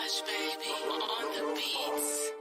Gosh, baby, on the beats.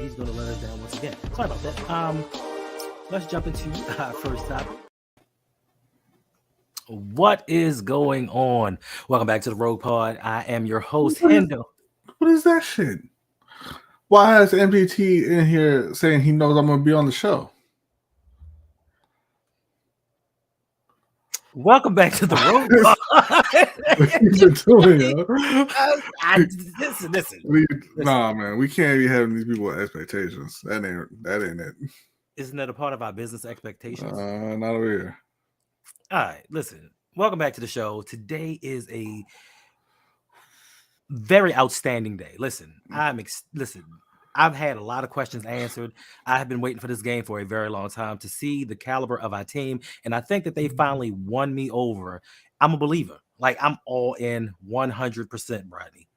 He's going to let us down once again. Sorry about that. Let's jump into our first topic. What is going on? Welcome back to the Rougpod. I am your host, Hendo. What is that shit? Why is MVP in here saying he knows I'm going to be on the show? Welcome back to the Rougpod. Listen. Nah, man, we can't be having these people with expectations. That ain't it. Isn't that a part of our business expectations? Not over here. All right, listen. Welcome back to the show. Today is a very outstanding day. Listen, I've had a lot of questions answered. I have been waiting for this game for a very long time to see the caliber of our team, and I think that they finally won me over. I'm a believer. Like, I'm all in 100%, Brodney.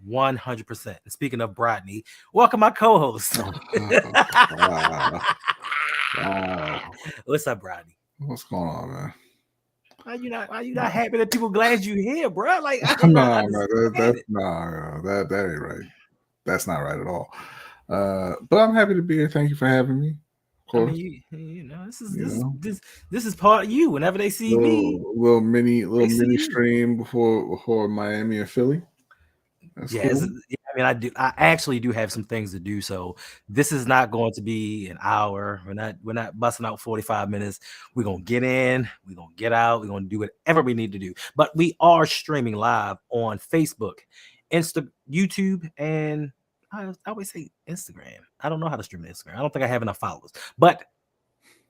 100%. And speaking of Brodney, welcome my co-host. Wow. What's up, Brodney? What's going on, man? Why you not happy that people glad you here, bro? Like, that ain't right. That's not right at all. But I'm happy to be here. Thank you for having me. Of course. I mean, this is part of you. Whenever they see me, little mini stream before Miami and Philly. That's cool. I mean, I actually do have some things to do. So this is not going to be an hour. We're not busting out 45 minutes. We're gonna get in, we're gonna get out, we're gonna do whatever we need to do. But we are streaming live on Facebook, YouTube, and I always say Instagram. I don't know how to stream Instagram. I don't think I have enough followers. But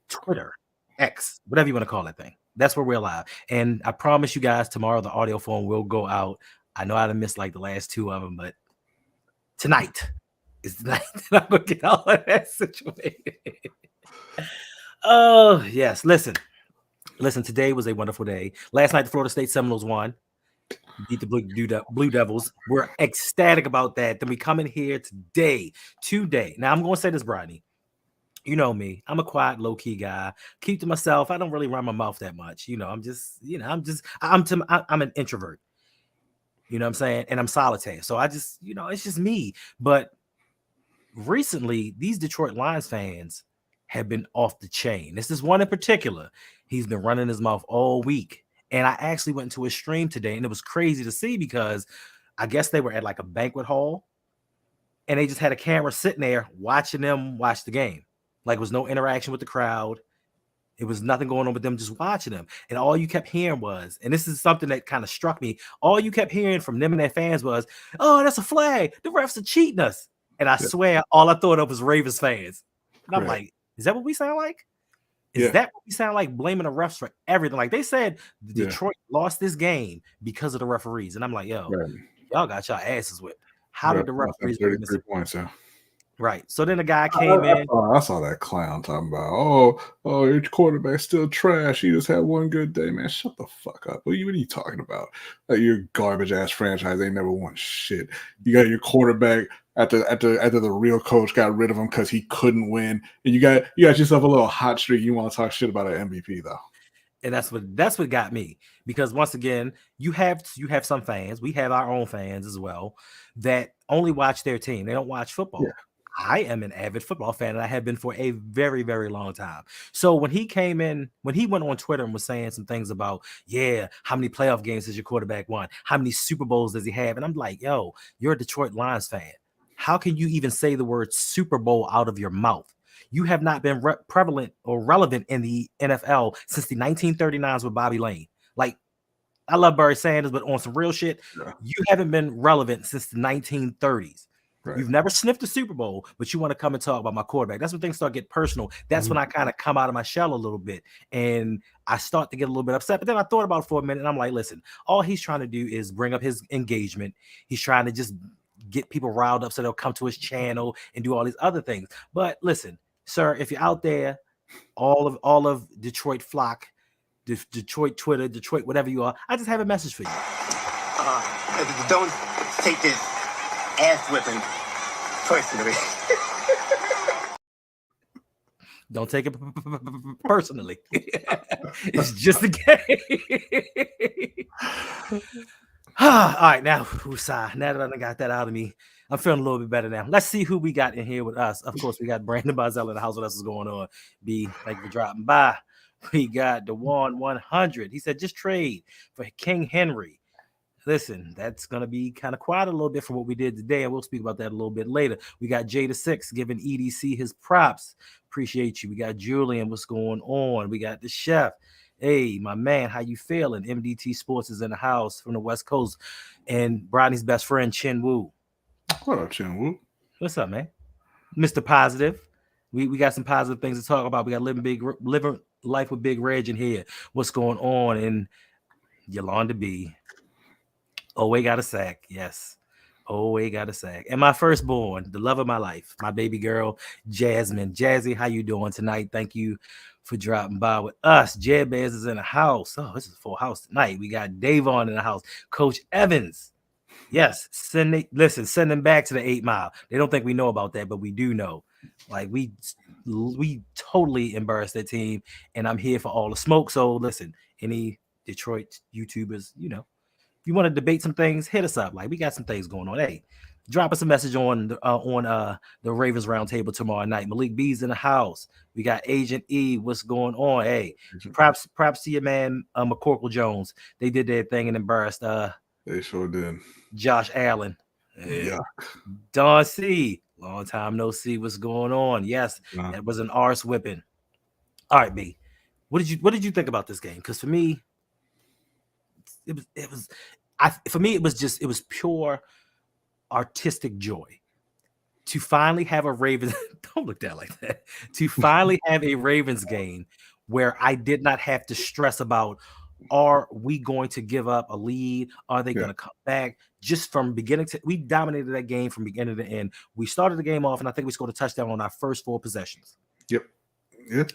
Twitter, X, whatever you want to call that thing. That's where we're live. And I promise you guys, tomorrow the audio form will go out. I know I missed like the last two of them, but tonight is the night that I'm gonna get all of that situated. Oh yes, listen. Today was a wonderful day. Last night, the Florida State Seminoles won, beat the Blue Devils. We're ecstatic about that. Then we come in here today. Now I'm gonna say this, Brodney. You know me. I'm a quiet, low-key guy. Keep to myself. I don't really run my mouth that much. I'm an introvert. You know what I'm saying? And I'm solitary. So I just, it's just me. But recently, these Detroit Lions fans have been off the chain. This is one in particular. He's been running his mouth all week. And I actually went to his stream today, and it was crazy to see because I guess they were at like a banquet hall, and they just had a camera sitting there watching them watch the game. Like, there was no interaction with the crowd. It was nothing going on with them, just watching them. And all you kept hearing was, and this is something that kind of struck me, all you kept hearing from them and their fans was, "Oh, that's a flag. The refs are cheating us." And I swear, all I thought of was Ravens fans. And I'm like, is that what we sound like? Is that what we sound like, blaming the refs for everything? Like, they said Detroit lost this game because of the referees. And I'm like, yo, y'all got y'all asses whipped. How did the referees 33 points, Right. So then the guy came in. I saw that clown talking about, your quarterback's still trash. He just had one good day, man. Shut the fuck up. What are you talking about? Like, your garbage ass franchise ain't never won shit. You got your quarterback after the real coach got rid of him because he couldn't win, and you got yourself a little hot streak. You want to talk shit about an MVP though. And that's what got me, because once again, you have some fans. We have our own fans as well that only watch their team. They don't watch football. Yeah. I am an avid football fan, and I have been for a very, very long time. So when he came in, when he went on Twitter and was saying some things about, how many playoff games has your quarterback won? How many Super Bowls does he have? And I'm like, yo, you're a Detroit Lions fan. How can you even say the word Super Bowl out of your mouth? You have not been prevalent or relevant in the NFL since the 1939s with Bobby Lane. Like, I love Barry Sanders, but on some real shit, Yeah. you haven't been relevant since the 1930s. Right. You've never sniffed a Super Bowl, but you want to come and talk about my quarterback. That's when things start getting personal. That's when I kind of come out of my shell a little bit, and I start to get a little bit upset. But then I thought about it for a minute, and I'm like, listen, all he's trying to do is bring up his engagement. He's trying to just get people riled up so they'll come to his channel and do all these other things. But listen, sir, if you're out there, all of Detroit flock, Detroit Twitter, Detroit whatever you are, I just have a message for you. Don't take this ass whipping personally. Don't take it personally. It's just a game. All right, now, Usai, now that I got that out of me, I'm feeling a little bit better now. Let's see who we got in here with us. Of course, we got Brandon Barzell in the house. What else is going on? B, thank you for dropping by. We got Dewan 100. He said, just trade for King Henry. Listen, that's going to be kind of quiet a little bit from what we did today, and we'll speak about that a little bit later. We got Jada6 giving EDC his props. Appreciate you. We got Julian. What's going on? We got the chef. Hey, my man, how you feeling? MDT Sports is in the house from the West Coast. And Bronny's best friend, Chin Woo. What up, Chin Woo? What's up, man? Mr. Positive. We got some positive things to talk about. We got living life with Big Reg in here. What's going on? And Yolanda B. Owe got a sack. Yes. Owe got a sack. And my firstborn, the love of my life, my baby girl, Jasmine. Jazzy, how you doing tonight? Thank you for dropping by with us. Jabez is in the house. Oh, this is a full house tonight. We got Davon in the house. Coach Evans. Yes, send them back to the 8 Mile. They don't think we know about that, but we do know. Like we totally embarrassed that team, and I'm here for all the smoke. So listen, any Detroit YouTubers, if you want to debate some things, hit us up. Like we got some things going on. Hey, drop us a message on the Ravens Roundtable tomorrow night. Malik B's in the house. We got Agent E. What's going on? Hey, props to your man McCorkle Jones. They did their thing and embarrassed. They sure did. Josh Allen. Yeah. Don C. Long time no see. What's going on? Yes, that was an arse whipping. All right, B. What did you think about this game? Because for me, it was pure artistic joy to finally have a Ravens. Don't look down like that. To finally have a Ravens game where I did not have to stress about, are we going to give up a lead? Are they going to come back? Just from beginning to, we dominated that game from beginning to end. We started the game off, and I think we scored a touchdown on our first 4 possessions. Yep,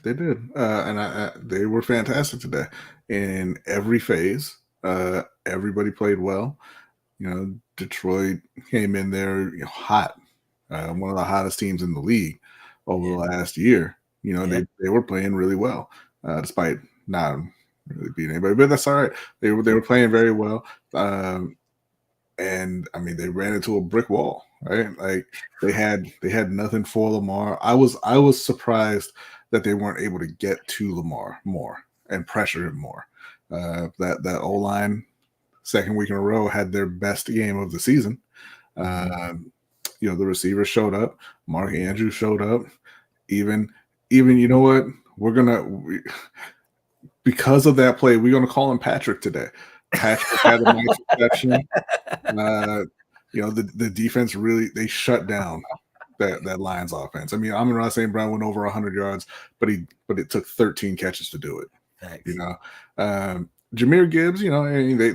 they did, and they were fantastic today in every phase. Everybody played well. Detroit came in there really hot, one of the hottest teams in the league over the last year. They were playing really well, despite not really beating anybody, but that's all right. They were playing very well, and I mean they ran into a brick wall, right? Like they had nothing for Lamar. I was surprised that they weren't able to get to Lamar more and pressure him more. That O-line, second week in a row, had their best game of the season. The receivers showed up. Mark Andrews showed up. Even you know what? Because of that play, we're going to call him Patrick today. Patrick had a nice reception. The defense they shut down that Lions offense. I mean, Amon-Ra St. Brown went over 100 yards, but it took 13 catches to do it. Thanks. Jahmyr Gibbs,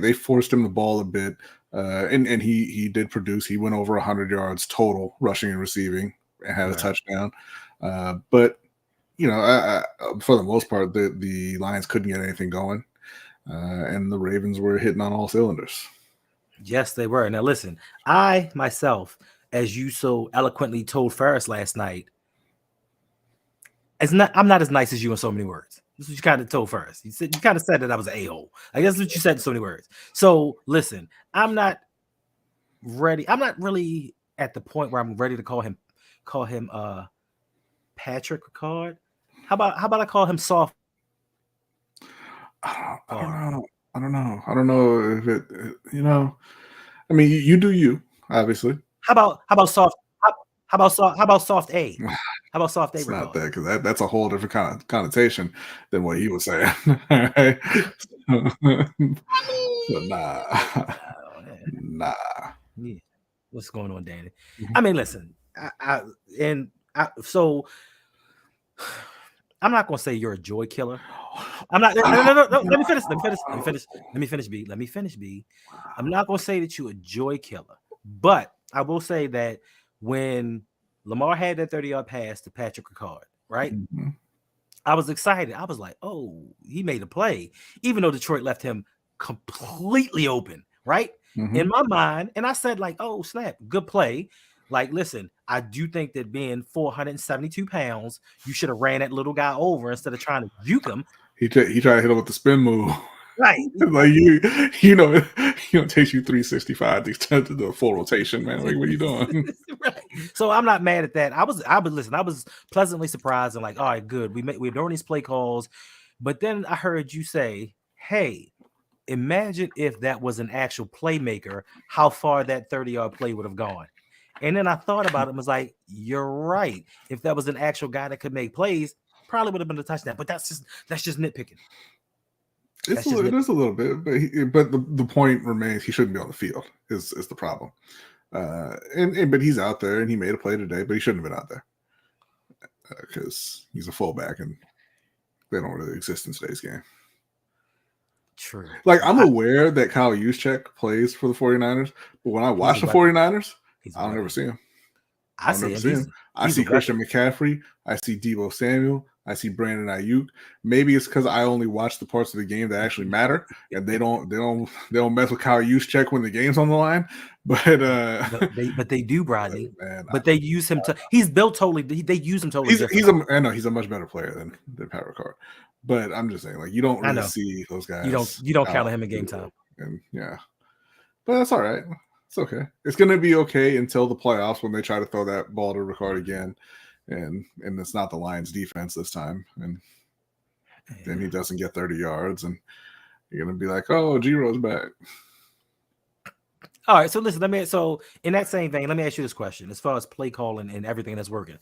they forced him the ball a bit, and he did produce. He went over 100 yards total rushing and receiving and had a touchdown. But for the most part, the Lions couldn't get anything going, and the Ravens were hitting on all cylinders. Yes, they were. Now, listen, I myself, as you so eloquently told Ferris last night, I'm not as nice as you in so many words. This is what you kind of told Ferris. You kind of said that I was an a-hole. I guess that's what you said in so many words. So, listen, I'm not ready. I'm not really at the point where I'm ready to call him Patrick Ricard. How about I call him soft? I don't know. I don't know if it. I mean, you do you, obviously. How about soft? How about soft A? How about soft A? It's not that, because that's a whole different kind of connotation than what he was saying. All right. Nah. Oh, man. Nah. Yeah. What's going on, Danny? Mhm. I mean, listen, so I'm not gonna say you're a joy killer. I'm not. No. Let me finish, B. I'm not gonna say that you're a joy killer, but I will say that when Lamar had that 30-yard pass to Patrick Ricard, right? Mhm. I was excited. I was like, oh, he made a play, even though Detroit left him completely open, right? Mhm. In my mind, and I said, like, oh, snap, good play. Like, listen, I do think that being 472 pounds, you should have ran that little guy over instead of trying to juke him. He tried to hit him with the spin move. Right. Like it takes you 365 to do a full rotation, man. Like, what are you doing? Right. So I'm not mad at that. I was pleasantly surprised and like, all right, good. We're doing these play calls, but then I heard you say, hey, imagine if that was an actual playmaker, how far that 30-yard play would have gone. And then I thought about it and was like, you're right. If that was an actual guy that could make plays, probably would have been a touchdown. But that's just nitpicking. It is a little bit, but the point remains he shouldn't be on the field is the problem. But he's out there and he made a play today, but he shouldn't have been out there because he's a fullback and they don't really exist in today's game. True. Like, I'm aware that Kyle Juszczyk plays for the 49ers, but when I watch the 49ers, I don't ever see him. I see him. I see Christian McCaffrey. I see Deebo Samuel. I see Brandon Ayuk. Maybe it's because I only watch the parts of the game that actually matter, and they don't mess with Kyle Juszczyk when the game's on the line. But they do, Brodney. Man, but they use him to. He's built totally. They use him totally. I know he's a much better player than Pat Ricard. But I'm just saying, like, you don't really see those guys. You don't count him in game time. And yeah, but that's all right. It's okay. It's going to be okay until the playoffs when they try to throw that ball to Ricard again, and it's not the Lions' defense this time, and then he doesn't get 30 yards, and you're going to be like, oh, Giro's back. All right, so listen, so in that same vein, let me ask you this question as far as play calling and everything that's working.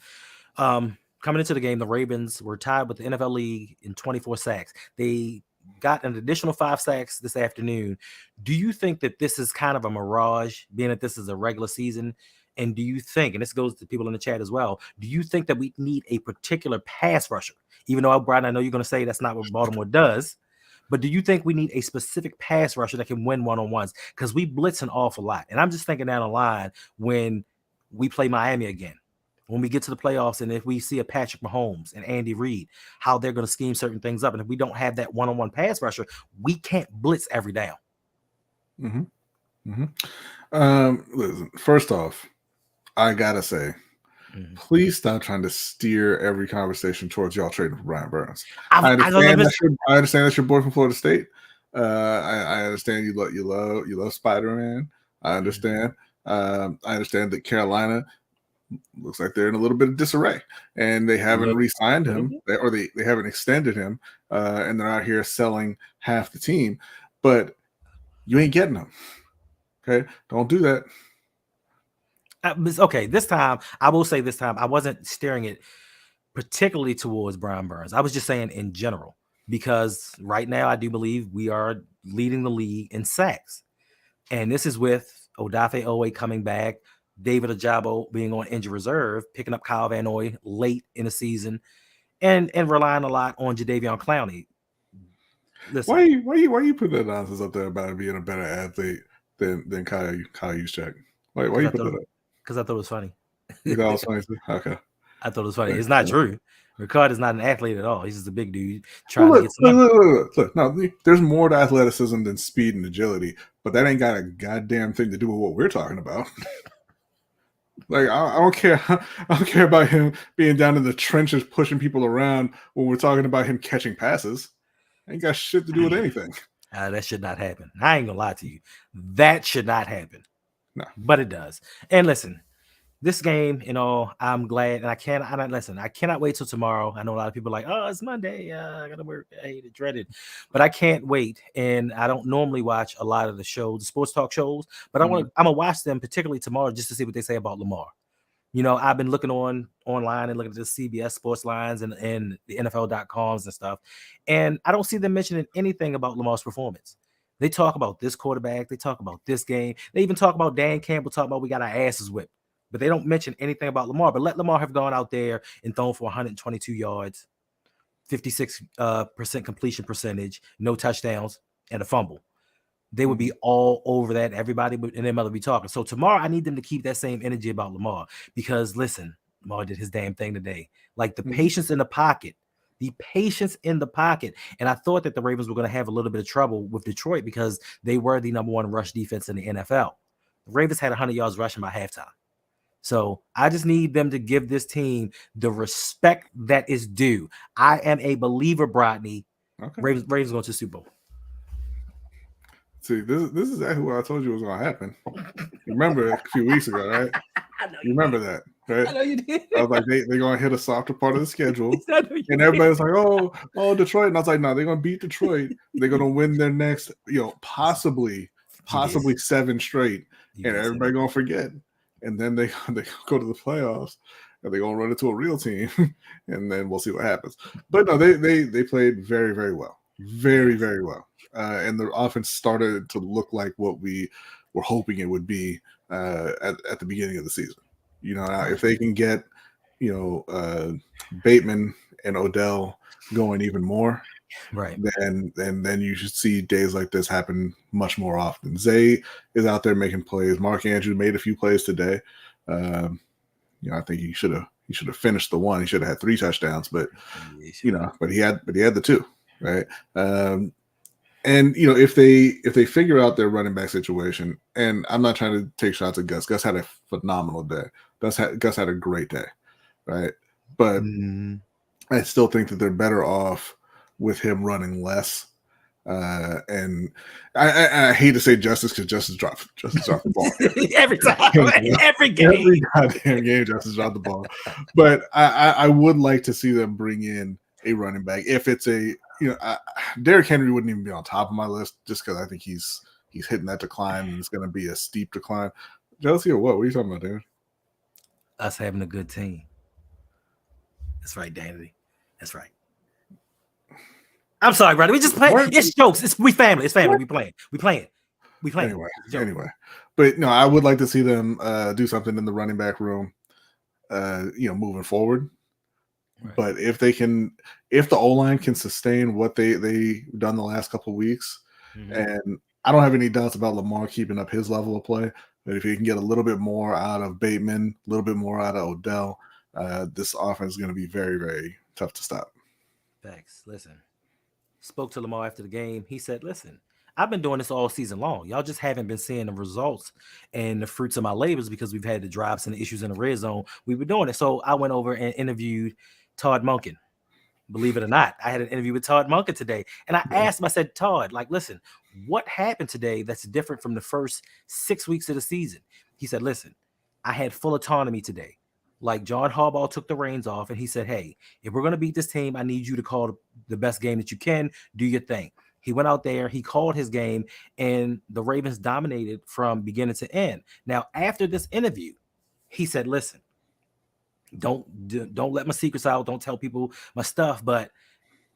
Coming into the game, the Ravens were tied with the NFL league in 24 sacks. They got an additional 5 sacks this afternoon. Do you think that this is kind of a mirage, being that this is a regular season? And do you think, and this goes to people in the chat as well, do you think that we need a particular pass rusher? Even though, Brian, I know you're going to say that's not what Baltimore does, but do you think we need a specific pass rusher that can win one-on-ones? Because we blitz an awful lot. And I'm just thinking down the line when we play Miami again, when we get to the playoffs, and if we see a Patrick Mahomes and Andy Reid, how they're going to scheme certain things up. And if we don't have that one-on-one pass rusher, we can't blitz every down. Listen, first off, I got to say, please stop trying to steer every conversation towards y'all trading for Brian Burns. I understand that's your boy from Florida State. I understand you love Spider-Man. I understand. I understand that Carolina looks like they're in a little bit of disarray, and they haven't re-signed him, or they haven't extended him, and they're out here selling half the team. But you ain't getting them. Okay, don't do that. Okay, this time I will say I wasn't steering it particularly towards Brian Burns. I was just saying in general, because right now I do believe we are leading the league in sacks, and this is with Odafe Owe coming back, David Ojabo being on injured reserve, picking up Kyle Van Noy late in the season, and relying a lot on Jadeveon Clowney. Listen, why you put that nonsense up there about being a better athlete than Kyle Juszczyk? Why you put that up? Because I thought it was funny. You thought it was funny? Okay. I thought it was funny. It's not true. Ricard is not an athlete at all. He's just a big dude trying to get some. Look. No, there's more to athleticism than speed and agility, but that ain't got a goddamn thing to do with what we're talking about. Like, I don't care. I don't care about him being down in the trenches pushing people around when we're talking about him catching passes. Ain't got shit to do with anything. That should not happen. I ain't gonna lie to you. That should not happen. No, but it does. And listen, this game, I'm glad, and I cannot wait till tomorrow. I know a lot of people are like, oh, it's Monday. I gotta work. I hate it, dreaded, but I can't wait. And I don't normally watch a lot of the sports talk shows, but I'm gonna watch them, particularly tomorrow, just to see what they say about Lamar. I've been looking online and looking at the CBS sports lines and the NFL.coms and stuff, and I don't see them mentioning anything about Lamar's performance. They talk about this quarterback. They talk about this game. They even talk about Dan Campbell talking about we got our asses whipped. But they don't mention anything about Lamar. But let Lamar have gone out there and thrown for 122 yards, 56% completion percentage, no touchdowns, and a fumble. They would be all over that. Everybody and their mother be talking. So tomorrow, I need them to keep that same energy about Lamar because listen, Lamar did his damn thing today. Like the patience in the pocket. The patience in the pocket. And I thought that the Ravens were going to have a little bit of trouble with Detroit because they were the number one rush defense in the NFL. The Ravens had 100 yards rushing by halftime. So I just need them to give this team the respect that is due. I am a believer, Brodney. Okay. Ravens going to the Super Bowl. See, this is exactly what I told you was going to happen. You remember a few weeks ago, right? You remember that, right? I know you did. I was like, they're going to hit a softer part of the schedule. And everybody was like, oh, Detroit. And I was like, no, they're going to beat Detroit. They're going to win their next, possibly 7 straight. And everybody going to forget. And then they go to the playoffs and they're going to run into a real team. And then we'll see what happens. But no, they played very, very well. Very, very well. And the offense started to look like what we were hoping it would be at the beginning of the season. If they can get, Bateman and Odell going even more, right? Then you should see days like this happen much more often. Zay is out there making plays. Mark Andrews made a few plays today. I think he should have finished the one. He should have had 3 touchdowns, but but he had the 2, right? And if they figure out their running back situation, and I'm not trying to take shots at Gus. Gus had a phenomenal day. Gus had a great day, right? But I still think that they're better off with him running less. And I hate to say Justice because Justice dropped the ball every time, every goddamn game. Justice dropped the ball, but I would like to see them bring in a running back if it's a. Derrick Henry wouldn't even be on top of my list just because I think he's hitting that decline and it's going to be a steep decline. Jealousy or what? What are you talking about, David? Us having a good team. That's right, Danny. That's right. I'm sorry, brother. We just play. It's jokes. We family. It's family. What? We playing. Anyway, but no, I would like to see them do something in the running back room. Moving forward. Right. But if the O-line can sustain what they've done the last couple of weeks, and I don't have any doubts about Lamar keeping up his level of play, but if he can get a little bit more out of Bateman, a little bit more out of Odell, this offense is going to be very, very tough to stop. Thanks. Listen, spoke to Lamar after the game. He said, listen, I've been doing this all season long. Y'all just haven't been seeing the results and the fruits of my labors because we've had the drops and the issues in the red zone. We were doing it. So I went over and interviewed Todd Monken. Believe it or not, I had an interview with Todd Monken today. And I asked him, I said, Todd, listen, what happened today that's different from the first 6 weeks of the season? He said, listen, I had full autonomy today. Like John Harbaugh took the reins off and he said, hey, if we're going to beat this team, I need you to call the best game that you can. Do your thing. He went out there, he called his game, and the Ravens dominated from beginning to end. Now, after this interview, he said, listen, don't let my secrets out. Don't tell people my stuff. But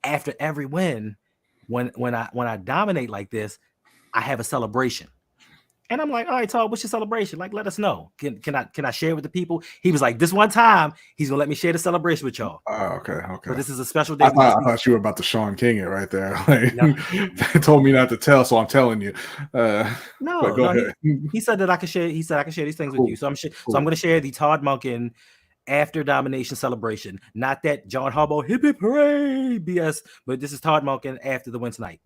after every win, when I dominate like this, I have a celebration. And I'm like, all right, Todd, what's your celebration? Let us know. Can I share with the people? He was like, this one time, he's gonna let me share the celebration with y'all. Oh, okay. So this is a special day. I thought you were about to Sean King it right there. They told me not to tell, so I'm telling you. No. He said that I could share. He said I can share these things with you. So I'm going to share the Todd Monken after domination celebration. Not that John Harbaugh hip hip hooray BS, but this is Todd Monken after the win tonight.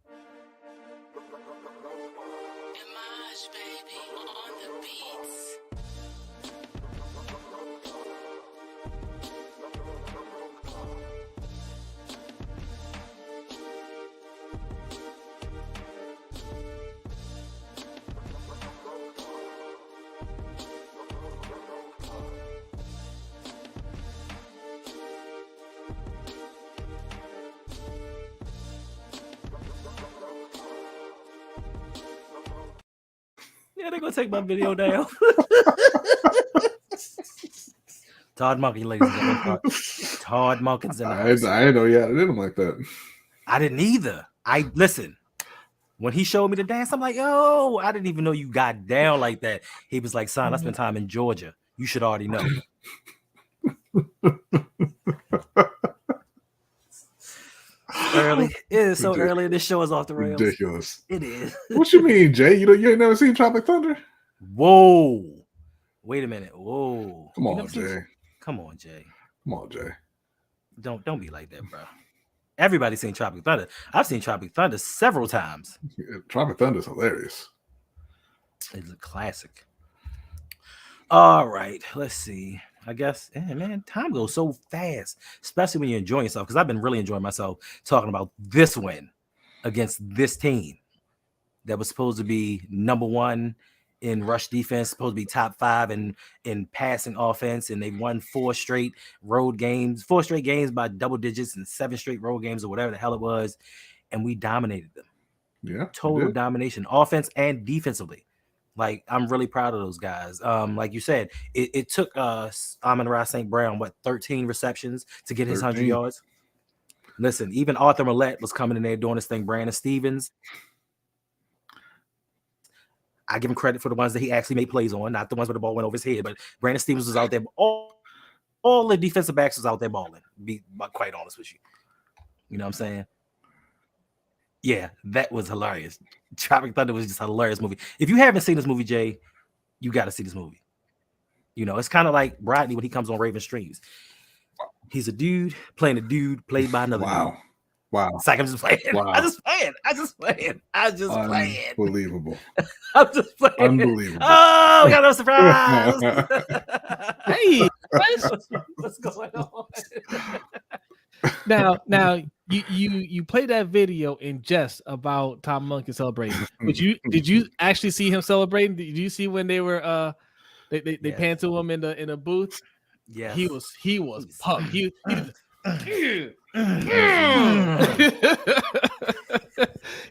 Yeah, they're gonna take my video down. Todd Monken, ladies and gentlemen. Todd Monken's in the house. I didn't know you had it in him like that. I didn't either. Listen. When he showed me the dance, I'm like, yo, I didn't even know you got down like that. He was like, son, I spent time in Georgia. You should already know. Early. It is so early. This show is off the rails. Ridiculous. It is. What you mean, Jay? You ain't never seen Tropic Thunder? Whoa. Wait a minute. Whoa. Come on, Jay. Come on, Jay. Come on, Jay. Don't be like that, bro. Everybody's seen Tropic Thunder. I've seen Tropic Thunder several times. Yeah, Tropic Thunder is hilarious. It's a classic. All right, let's see. I guess, man, time goes so fast, especially when you're enjoying yourself. Because I've been really enjoying myself talking about this win against this team that was supposed to be number one in rush defense, supposed to be top 5 in passing offense, and they won 4 straight games by double digits, and 7 straight road games or whatever the hell it was, and we dominated them. Yeah, total domination, offense and defensively. Like, I'm really proud of those guys. Like you said, it took Amon-Ra St. Brown 13 receptions to get his 100 yards. Listen, even Arthur Millette was coming in there doing his thing. Brandon Stevens, I give him credit for the ones that he actually made plays on, not the ones where the ball went over his head. But Brandon Stevens was out there. All the defensive backs was out there balling. To be quite honest with you, you know what I'm saying? Yeah, that was hilarious. Tropic Thunder was just a hilarious movie. If you haven't seen this movie, Jay, you got to see this movie. You know, it's kind of like Rodney when he comes on Raven Streams. He's a dude playing a dude played by another dude. Wow. It's like I'm just playing. Wow. I'm just playing. Unbelievable. I'm just playing. Unbelievable. Oh, we got no surprise. Hey, what's going on? Now you played that video in jest about Tom Monken celebrating. But did you actually see him celebrating? Did you see when they were they Yes. panned to him in the booth? Yeah, He was pumped. He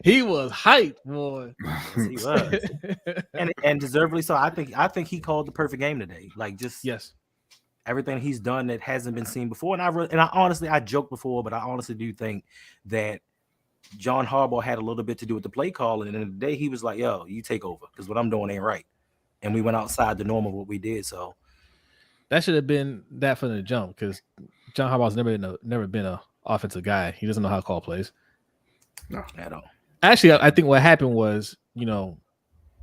he was hyped, boy. He was, and deservedly so. I think he called the perfect game today. Like, just everything he's done that hasn't been seen before. And I honestly, I joked before, but I honestly do think that John Harbaugh had a little bit to do with the play call. And in the day, he was like, "Yo, you take over because what I'm doing ain't right." And we went outside the norm of what we did. So that should have been that from the jump, because John Harbaugh's never been a offensive guy. He doesn't know how to call plays. No, at all. Actually, I think what happened was,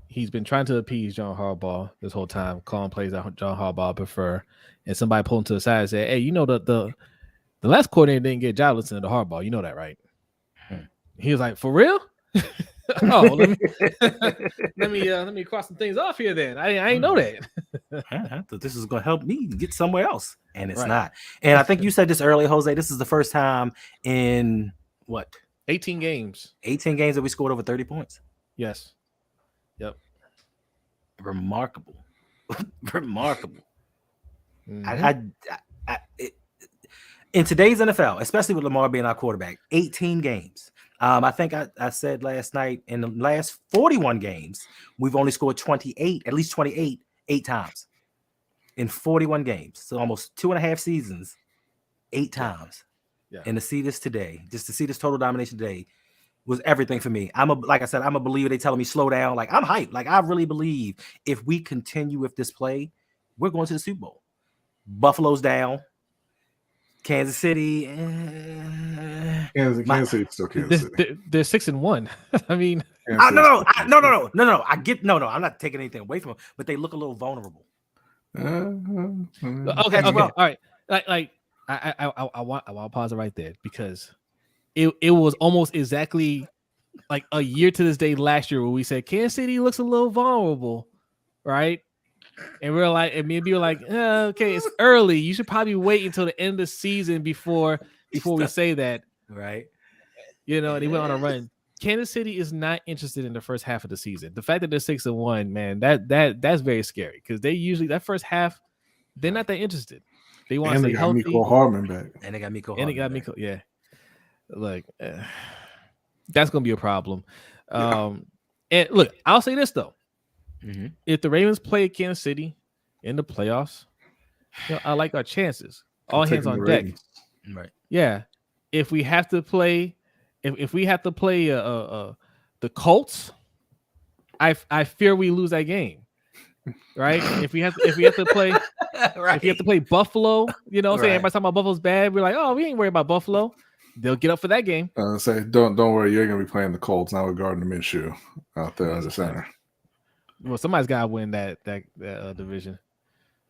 he's been trying to appease John Harbaugh this whole time, calling plays that John Harbaugh prefer, and somebody pulled him to the side and said, "Hey, the last coordinator didn't get a job listening to Harbaugh. You know that, right?" He was like, "For real?" Oh, let me cross some things off here. Then I ain't know that. I thought this was going to help me get somewhere else, and it's not. And I think you said this earlier, Jose. This is the first time in 18 games. 18 games that we scored over 30 points. Yes. Yep. Remarkable. Remarkable. Mm-hmm. In today's NFL, especially with Lamar being our quarterback, 18 games. I think I said last night, in the last 41 games, we've only scored 28, at least 28, 8 times in 41 games. So almost 2.5 seasons, 8 times. Yeah. And to see this today, just to see this total domination today, was everything for me. Like I said, I'm a believer. They telling me slow down. Like, I'm hyped. Like, I really believe if we continue with this play, we're going to the Super Bowl. Buffalo's down. Kansas City. Kansas City still Kansas City. They're 6-1. I mean, no. I get no. I'm not taking anything away from them, but they look a little vulnerable. Okay. All right. Like I want to pause it right there, because it was almost exactly like a year to this day last year where we said Kansas City looks a little vulnerable, right? And we're like, and maybe we're like, okay, it's early. You should probably wait until the end of the season before we say that, right? And he went on a run. Kansas City is not interested in the first half of the season. The fact that they're 6-1, man, that's very scary, because they usually, that first half, they're not that interested. They want to stay healthy. Miko Hardman back. And they got Miko. Yeah. Like, that's gonna be a problem. And look, I'll say this though: if the Ravens play Kansas City in the playoffs, I like our chances. All hands on deck. Right. Yeah. If we have to play, if we have to play a the Colts, I fear we lose that game. Right? If we have to play Right. if you have to play Buffalo, you know what I'm saying? Right. Everybody's talking about Buffalo's bad. We're like, oh, we ain't worried about Buffalo. They'll get up for that game. Say, don't worry, you're gonna be playing the Colts now with Gardner Minshew out there as a center. Well, somebody's got to win that division.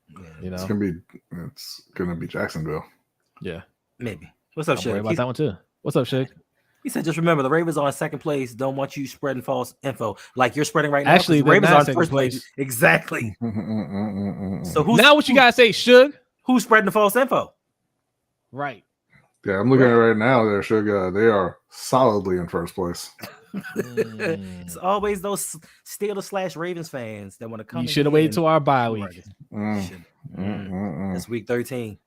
Yeah. You know, it's gonna be Jacksonville. Yeah, maybe. What's up, I'm Shug? worried about that one too. What's up, Shug? He said, just remember, the Ravens are in second place. Don't want you spreading false info like you're spreading right now. Actually, the they're Ravens not are in second first place. place. Exactly. So Now what you gotta say, Shug? Who's spreading the false info? Right. Yeah, I'm looking at it right now. There, Sugar. They are solidly in first place. It's always those Steelers/Ravens fans that want to come. You should have waited till our bye week. That's week 13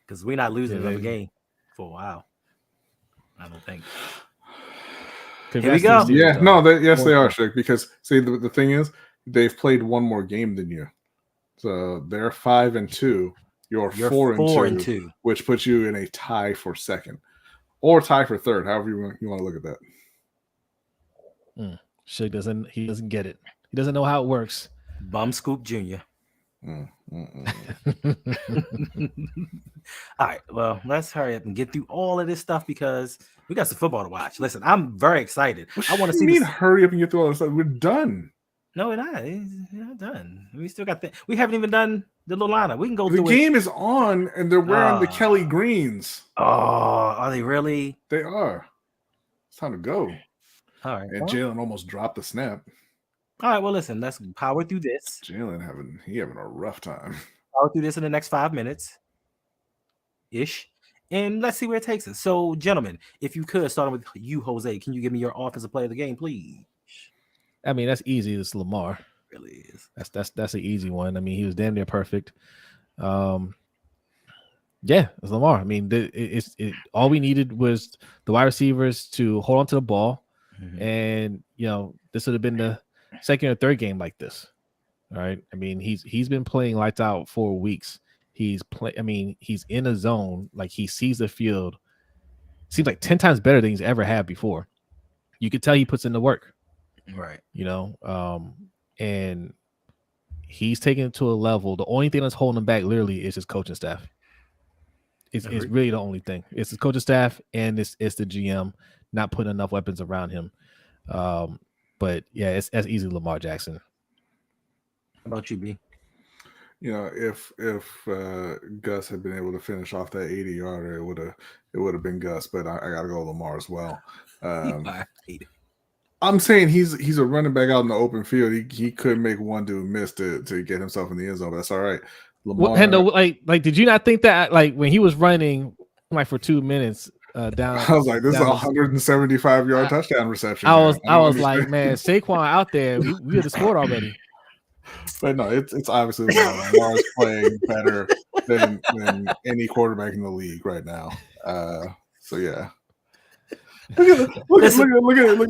because we're not losing another game for a while. I don't think. Here we go. Yeah, no, they are, Shug, because see the thing is they've played one more game than you, so they're 5-2. You're 4-2, which puts you in a tie for second or tie for third, however you want to look at that. Shug doesn't get it. He doesn't know how it works. Bum Scoop Jr. All right, well, let's hurry up and get through all of this stuff because we got some football to watch. Listen, I'm very excited. I want to see. Hurry up and get through all this stuff. We're done. No, we're not. We're not done. We still got we haven't even done the little lineup. We can go through. The game is on, and they're wearing the Kelly greens. Oh, are they really? They are. It's time to go. All right. And Jalen almost dropped the snap. All right. Well, listen. Let's power through this. Jalen having a rough time. Power through this in the next 5 minutes, ish, and let's see where it takes us. So, gentlemen, if you could, starting with you, Jose, can you give me your offensive player of the game, please? I mean, that's easy. It's Lamar. It really is. That's an easy one. I mean, he was damn near perfect. Yeah, it's Lamar. I mean, all we needed was the wide receivers to hold on to the ball, and this would have been the second or third game like this. All right. I mean, he's been playing lights out for weeks. He's in a zone, like he sees the field. Seems like 10 times better than he's ever had before. You could tell he puts in the work. Right. And he's taken it to a level. The only thing that's holding him back literally is his coaching staff. It's really the only thing. It's his coaching staff and it's the GM not putting enough weapons around him. But yeah, it's as easy Lamar Jackson. How about you, B? If Gus had been able to finish off that 80-yarder, it would have been Gus. But I got to go Lamar as well. I'm saying he's a running back out in the open field. He could make one dude miss to get himself in the end zone, but that's all right. Lamar, Hendo, like, did you not think that like when he was running like for 2 minutes down? I was like, this is a 175-yard touchdown reception. I was like, man, Saquon out there, we would have scored already. But no, it's obviously Lamar's playing better than any quarterback in the league right now. So yeah. Look at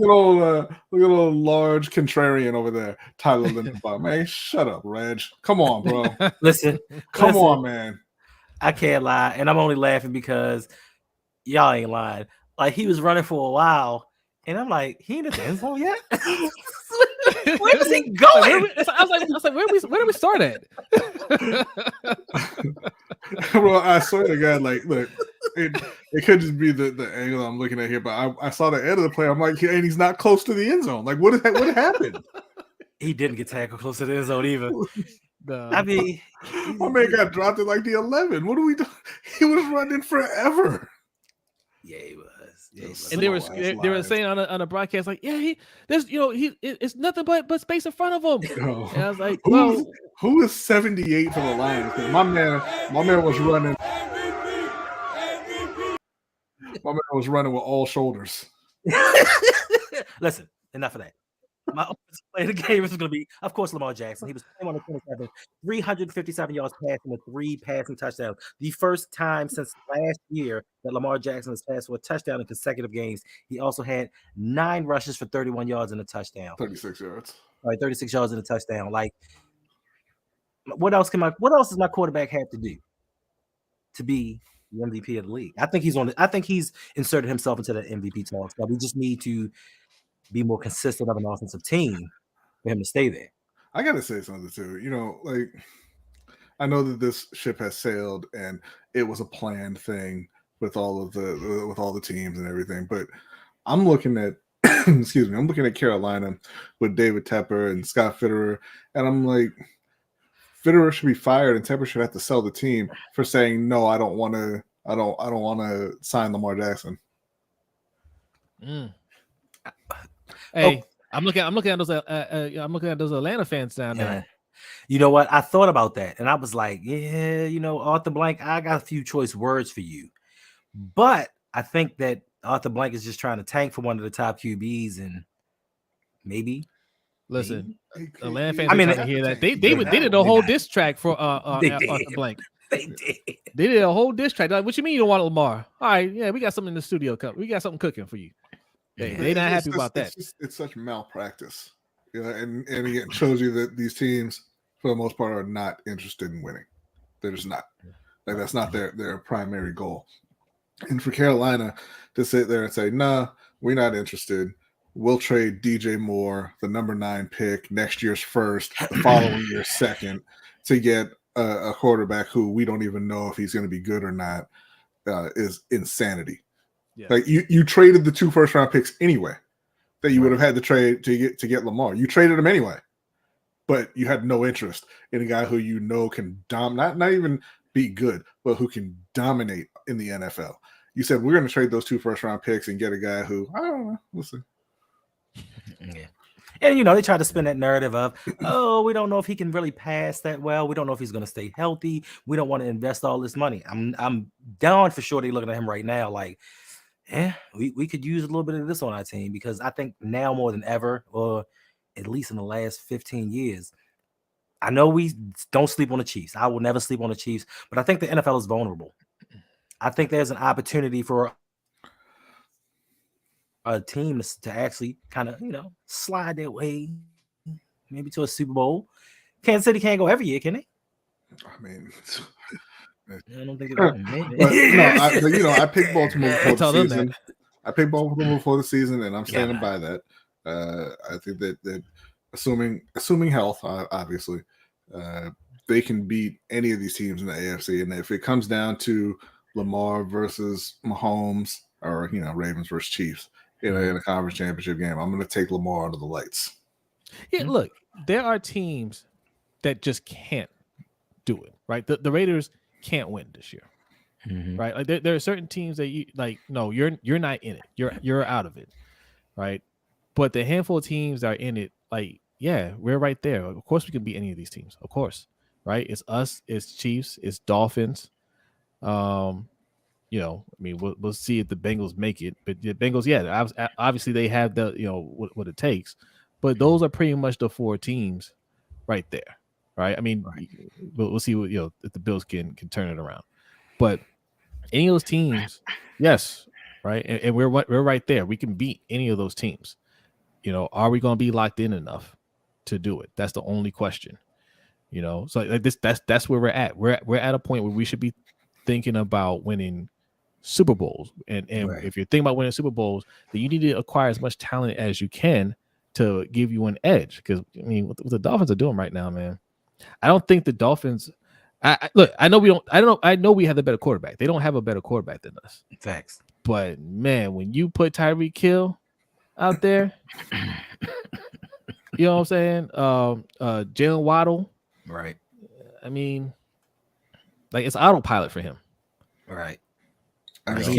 old large contrarian over there, Tyler Lindenbaum. Man, shut up, Reg. Come on, bro. Listen, on, man. I can't lie, and I'm only laughing because y'all ain't lying. Like he was running for a while, and I'm like, he ain't at the end zone yet. Where is he going? I was like, where do we start at? Well, I swear to God, like, look, it could just be the angle I'm looking at here, but I saw the end of the play. I'm like, and he's not close to the end zone. Like, what happened? He didn't get tackled close to the end zone either. I mean, my man got dropped at like the 11. What are we doing? He was running forever. Yeah, he was. And they were saying on a broadcast like, yeah, it's nothing but space in front of him. Oh. And I was like, who is 78 for the Lions? My man was running. My man was running with all shoulders. Listen, enough of that. My offensive player of the game is going to be, of course, Lamar Jackson. He was 21-27, 357 yards passing with 3 passing touchdowns. The first time since last year that Lamar Jackson has passed for a touchdown in consecutive games. He also had 9 rushes for 31 yards and a touchdown. 36 yards. All right, 36 yards and a touchdown. Like, what else does my quarterback have to do to be the MVP of the league? I think he's inserted himself into the MVP talks. But we just need to be more consistent of an offensive team for him to stay there. I gotta say something too. Like I know that this ship has sailed and it was a planned thing with all the teams and everything, but I'm looking at excuse me, I'm looking at Carolina with David Tepper and Scott Fitterer, and I'm like, Fitterer should be fired and Tepper should have to sell the team for saying no, I don't want to sign Lamar Jackson. Hey, I'm looking at those Atlanta fans down there. Yeah. You know what? I thought about that and I was like, yeah, Arthur Blank, I got a few choice words for you. But I think that Arthur Blank is just trying to tank for one of the top QBs and maybe. Listen, Atlanta fans are trying to hear that. They did a whole diss track for Arthur Blank. They did. They did a whole diss track. Like, what you mean you don't want Lamar? All right, yeah, we got something in the studio. We got something cooking for you. They not happy about that. It's such malpractice. And again, shows you that these teams, for the most part, are not interested in winning. They're just not. Like that's not their primary goal. And for Carolina to sit there and say, "Nah, we're not interested. We'll trade DJ Moore, the number 9 pick, next year's first, the following year's second, to get a quarterback who we don't even know if he's going to be good or not," is insanity. Yeah. Like you traded the 2 first-round picks anyway that you would have had to trade to get Lamar. You traded him anyway, but you had no interest in a guy who can not even be good, but who can dominate in the NFL. You said we're going to trade those 2 first-round picks and get a guy who I don't know. We'll see. Yeah. And they try to spin that narrative of, oh, we don't know if he can really pass that well. We don't know if he's going to stay healthy. We don't want to invest all this money. I'm down for sure. They looking at him right now like, we could use a little bit of this on our team because I think now more than ever, or at least in the last 15 years, I know we don't sleep on the Chiefs. I will never sleep on the Chiefs, but I think the NFL is vulnerable. I think there's an opportunity for a team to actually kind of, slide their way maybe to a Super Bowl. Kansas City can't go every year, can they? I mean, I don't think I picked Baltimore before the season. I picked Baltimore before the season, and I'm standing by that. I think that assuming health, obviously, they can beat any of these teams in the AFC. And if it comes down to Lamar versus Mahomes, or Ravens versus Chiefs in a conference championship game, I'm going to take Lamar under the lights. Yeah, look, there are teams that just can't do it, right? The Raiders can't win this year, right? Like there are certain teams that you like. No, you're not in it. You're out of it, right? But the handful of teams that are in it, like, yeah, we're right there. Of course, we can beat any of these teams. Of course, right? It's us. It's Chiefs. It's Dolphins. I mean, we'll see if the Bengals make it. But the Bengals, yeah, obviously they have the what it takes. But those are pretty much the 4 teams right there, right? I mean, we'll see what if the Bills can turn it around. But any of those teams, yes, right, and we're right there. We can beat any of those teams. Are we going to be locked in enough to do it? That's the only question. So like this, that's where we're at. We're at a point where we should be thinking about winning Super Bowls. And if you're thinking about winning Super Bowls, then you need to acquire as much talent as you can to give you an edge. Because I mean, what the Dolphins are doing right now, man, I don't think the Dolphins. I know we don't. I know we have the better quarterback. They don't have a better quarterback than us. Facts. But man, when you put Tyreek Hill out there, you know what I'm saying? Jalen Waddle, right? I mean, like it's autopilot for him, right? I just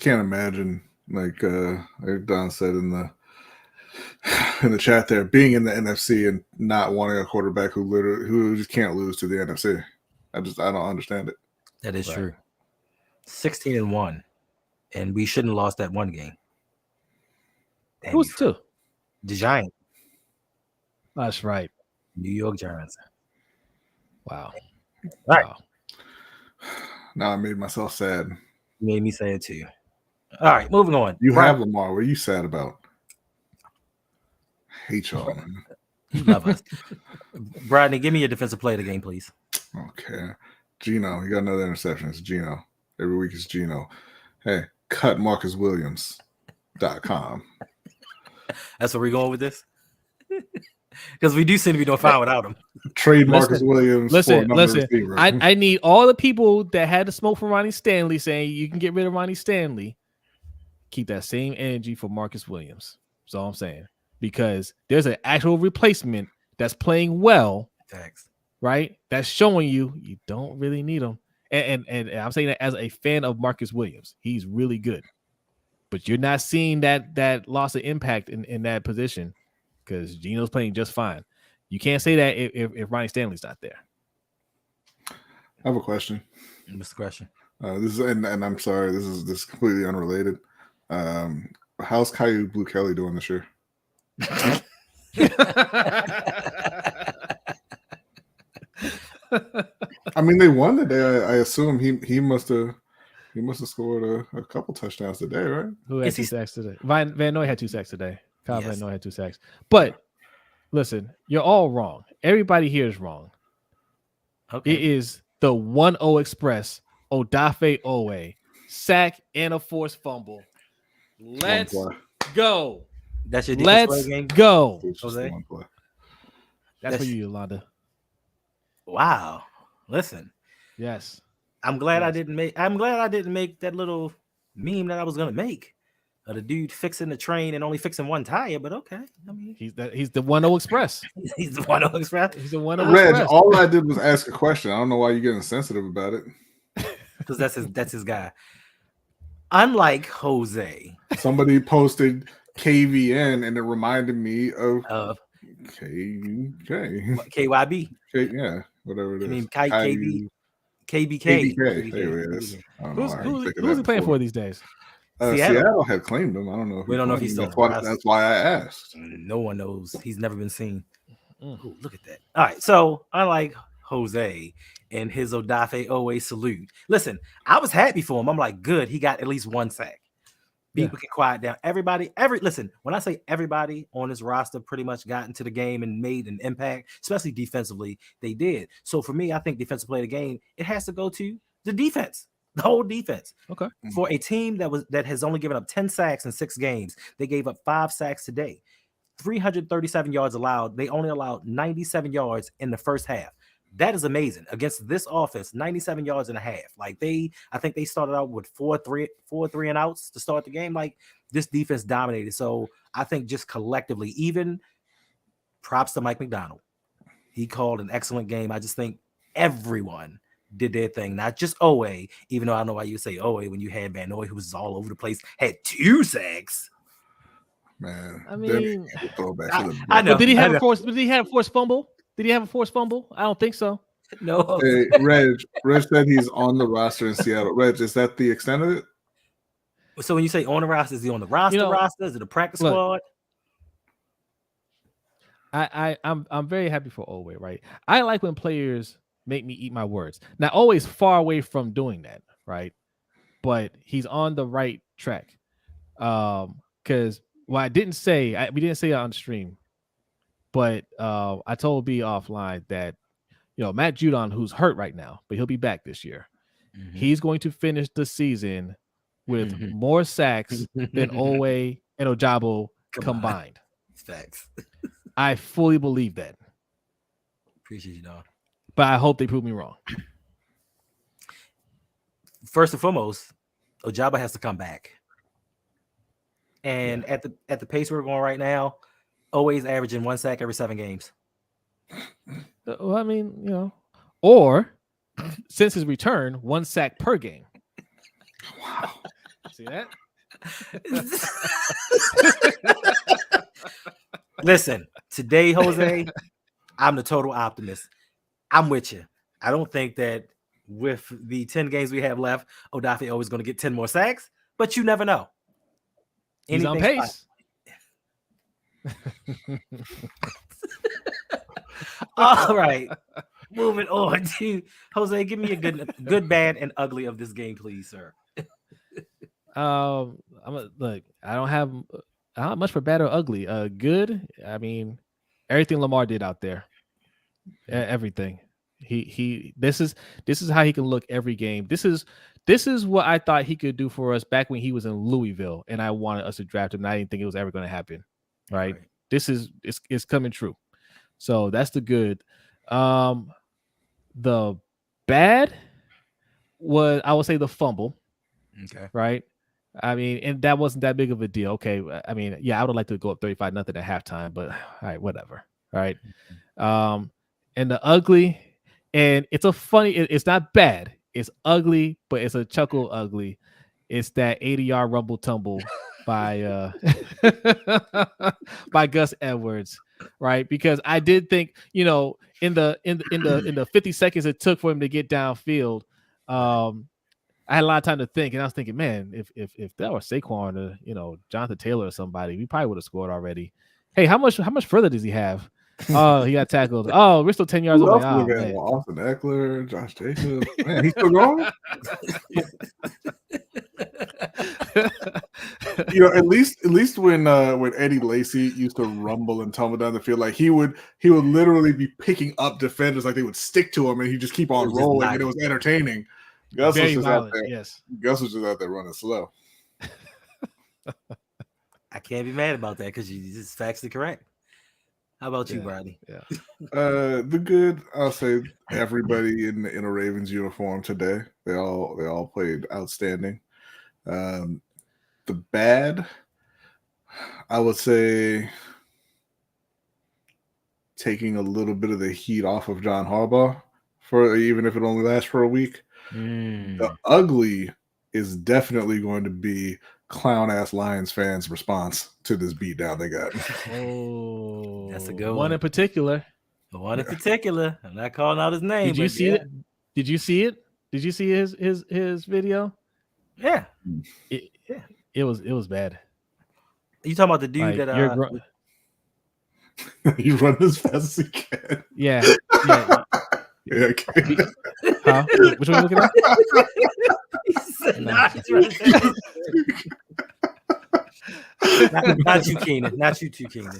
can't imagine, like Don said in the chat there, being in the NFC and not wanting a quarterback who just can't lose to the NFC. I don't understand it. That is true. 16-1, and we shouldn't have lost that one game. Who's 2? The Giants. That's right. New York Giants. Wow. Right. Wow. Now I made myself sad. You made me say it too. All right, moving on. You have Lamar. What are you sad about? I hate y'all, man. You love us. Bradley, give me your defensive play of the game, please. Okay. Gino, he got another interception. It's Gino. Every week it's Gino. Hey, cut Marcus Williams. cash.app.com. That's where we're going with this. Because we do seem to be doing fine without him. Trade Marcus Williams. Listen. Receiver. I need all the people that had the smoke from Ronnie Stanley saying you can get rid of Ronnie Stanley. Keep that same energy for Marcus Williams. That's all I'm saying. Because there's an actual replacement that's playing well. Thanks. Right? That's showing you don't really need him. And I'm saying that as a fan of Marcus Williams. He's really good. But you're not seeing that loss of impact in that position because Gino's playing just fine. You can't say that if Ronnie Stanley's not there. I have a question. What's the question? This is and I'm sorry, this is completely unrelated. How's Caillou Blue Kelly doing this year? I mean, they won today. I assume he must have scored a couple touchdowns today, right? Who had 2 sacks today? Van Noy had 2 sacks today. Kyle Yes. Van Noy had 2 sacks. But listen, you're all wrong. Everybody here is wrong. Okay. It is the 1-0 Express, Odafe Owe, sack and a forced fumble. Let's go. That's your Let's game? go. It's just Jose? one play. That's for you, Yolanda. Wow. Listen, Yes. I'm glad I Yes. didn't make that little meme that I was gonna make of the dude fixing the train and only fixing one tire, but okay. I mean, He's the 1-0 Express. he's the one express He's the 1-0 Reg, Express. all I did was ask a question. I don't know why you're getting sensitive about it. because that's his guy. Unlike Jose, Somebody posted KVN and it reminded me of KVK. KYB. Yeah, whatever it is. I mean, KBK. KBK. There it is. I don't know why I didn't think of Who's that he playing before. for these days? Seattle had claimed him. I don't know. We don't know if he's still that's on why. the That's why I asked. No one knows. He's never been seen. Ooh, look at that. All right. So unlike Jose and his Odafe Owe salute, listen, I was happy for him. I'm like, good. He got at least 1 sack. People can quiet down. Listen, when I say everybody on this roster pretty much got into the game and made an impact, especially defensively, they did. So for me, I think defensive play of the game, it has to go to the defense. The whole defense. Okay. For a team that has only given up 10 sacks in 6 games, they gave up 5 sacks today. 337 yards allowed. They only allowed 97 yards in the first half. That is amazing against this offense. 97 yards and a half. Like I think they started out with 4-3 and outs to start the game. Like this defense dominated. So I think just collectively, even props to Mike McDonald. He called an excellent game. I just think everyone did their thing, not just Owe, even though I know why you say Owe when you had Van Noy, who was all over the place, had 2 sacks. Man, I mean, I know. Did he have a forced fumble? Did he have a forced fumble? I don't think so. No. Hey, Reg said he's on the roster in Seattle. Reg, is that the extent of it? So when you say on the roster, is he on the roster? Is it a practice squad? I'm very happy for Owe, right? I like when players make me eat my words. Now, always far away from doing that, right? But he's on the right track. Because I didn't say, we didn't say it on stream, but I told B offline that, Matt Judon, who's hurt right now, but he'll be back this year. Mm-hmm. He's going to finish the season with more sacks than Owe and Ojabo combined. Facts. I fully believe that. Appreciate you, dog. But I hope they prove me wrong. First and foremost, Ojabo has to come back. And at the pace we're going right now, always averaging 1 sack every 7 games. Well, I mean, or since his return, 1 sack per game. Wow. See that? Listen, today, Jose, I'm the total optimist. I'm with you. I don't think that with the 10 games we have left, Odafe Owe is going to get 10 more sacks, but you never know. He's on pace. All right. Moving on to Jose. Give me a good, bad, and ugly of this game, please, sir. Look, I don't have much for bad or ugly. Good. I mean, everything Lamar did out there. Everything. He this is how he can look every game. This is what I thought he could do for us back when he was in Louisville, and I wanted us to draft him. And I didn't think it was ever going to happen. Right? This is it's coming true. So that's the good. The bad was, I would say, the fumble. Okay. Right. I mean, and that wasn't that big of a deal. Okay. I mean, yeah, I would like to go up 35-0 at halftime, but all right, whatever. All right. And the ugly, and it's a funny, it's not bad. It's ugly, but it's a chuckle ugly. It's that 80-yard rumble tumble by by Gus Edwards, right? Because I did think, in the 50 seconds it took for him to get downfield, I had a lot of time to think, and I was thinking, man, if that was Saquon or Jonathan Taylor or somebody, we probably would have scored already. Hey, how much further does he have? Oh, he got tackled. Oh, we're still 10 yards away. Oh, man. Austin Eckler, Josh Jacobs. Man, he's still going. At least when Eddie Lacy used to rumble and tumble down the field, like he would literally be picking up defenders, like they would stick to him, and he'd just keep on rolling, and it was entertaining. Gus was just out there. Yes. Gus was just out there running slow. I can't be mad about that because it's factually correct. How about you, Bradley? Yeah. The good, I'll say everybody in a Ravens uniform today. They all played outstanding. The bad, I would say, taking a little bit of the heat off of John Harbaugh, for even if it only lasts for a week. The ugly is definitely going to be clown ass Lions fans' response to this beatdown they got. Oh, that's a good one in particular. The one in particular. I'm not calling out his name. Did you see it? Did you see it? Did you see his video? Yeah. It was bad. You talking about the dude that you run as fast as you can. Yeah. Yeah, okay. Huh? Which one are you looking at? Not you, Keenan. Not you too, Keenan.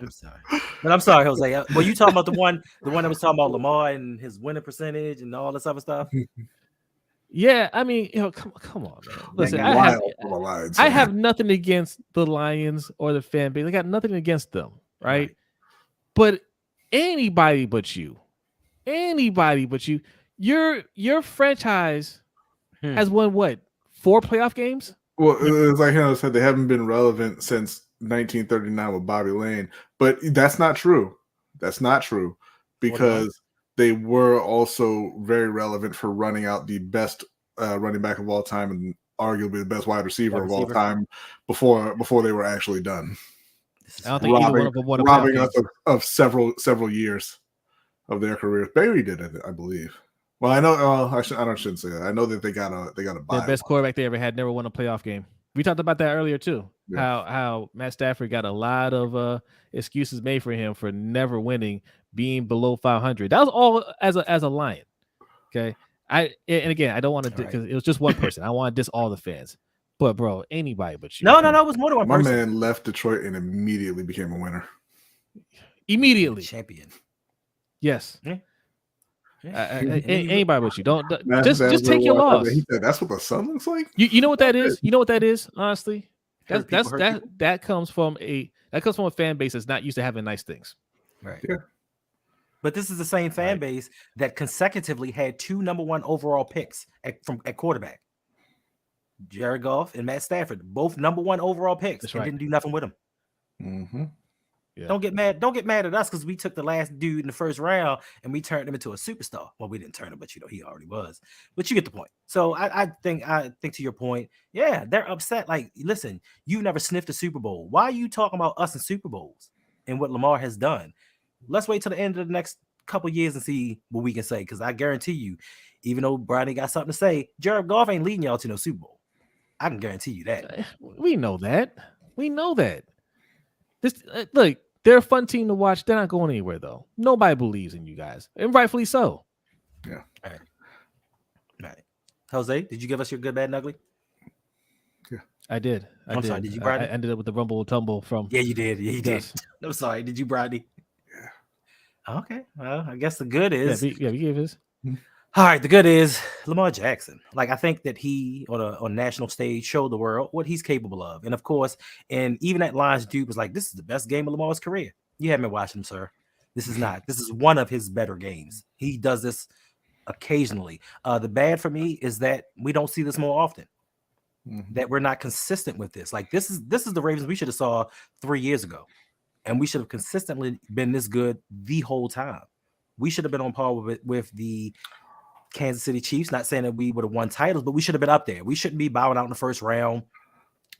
I'm sorry. But I'm sorry, Jose. Well, you talking about the one that was talking about Lamar and his winning percentage and all this other stuff? Yeah, I mean, come on, man. Listen, I have nothing against the Lions or the fan base. I got nothing against them, right? But anybody but you, your franchise has won what, 4 playoff games? Well, it's like Hendo said, they haven't been relevant since 1939 with Bobby Lane, but that's not true. That's not true because they were also very relevant for running out the best running back of all time and arguably the best wide receiver of all time before they were actually done. I don't think either one of them won a robbing us of several years of their careers. Barry did it, I believe. Well, I know. I shouldn't say that. I know that they got a buy. The best quarterback they ever had never won a playoff game. We talked about that earlier too. Yeah. How Matt Stafford got a lot of excuses made for him for never winning, being below 500. That was all as a Lion. Okay, and again, I don't want to because it was just one person. I want to diss all the fans. But bro, anybody but you. No, it was more than one person. My man left Detroit and immediately became a winner. Immediately, champion. Yes. Yeah. Anybody but you. Don't just take your loss. He said, "That's what the sun looks like." You know what that is? You know what that is? Honestly, that comes from a fan base that's not used to having nice things. Right. Yeah. But this is the same fan base that consecutively had 2 number 1 overall picks at quarterback. Jared Goff and Matt Stafford, both number 1 overall picks, and didn't do nothing with them. Mm-hmm. Yeah. Don't get mad at us because we took the last dude in the first round and we turned him into a superstar. Well, we didn't turn him, but he already was. But you get the point. So I think to your point, yeah, they're upset. Like, listen, you never sniffed a Super Bowl. Why are you talking about us in Super Bowls and what Lamar has done? Let's wait till the end of the next couple years and see what we can say. Because I guarantee you, even though Brady got something to say, Jared Goff ain't leading y'all to no Super Bowl. I can guarantee you that. We know that. This look, they're a fun team to watch. They're not going anywhere though. Nobody believes in you guys, and rightfully so. Yeah. All right. Jose, did you give us your good, bad, and ugly? Yeah, I did. I'm sorry. Did you, Bradley? I ended up with the rumble tumble from. Yeah, you did. Yeah, you did. I'm sorry. Did you, Bradley? Yeah. Okay. Well, I guess the good Yeah, is we gave his. all right. The good is Lamar Jackson. Like I think that he on national stage showed the world what he's capable of, and of course, and even at Lions, dude was like, "This is the best game of Lamar's career." You haven't been watching him, sir. This is not. This is one of his better games. He does this occasionally. The bad for me is that we don't see this more often. That we're not consistent with this. Like this is the Ravens we should have saw 3 years ago, and we should have consistently been this good the whole time. We should have been on par with the Kansas City Chiefs. Not saying that we would have won titles, but we should have been up there. We shouldn't be bowing out in the first round,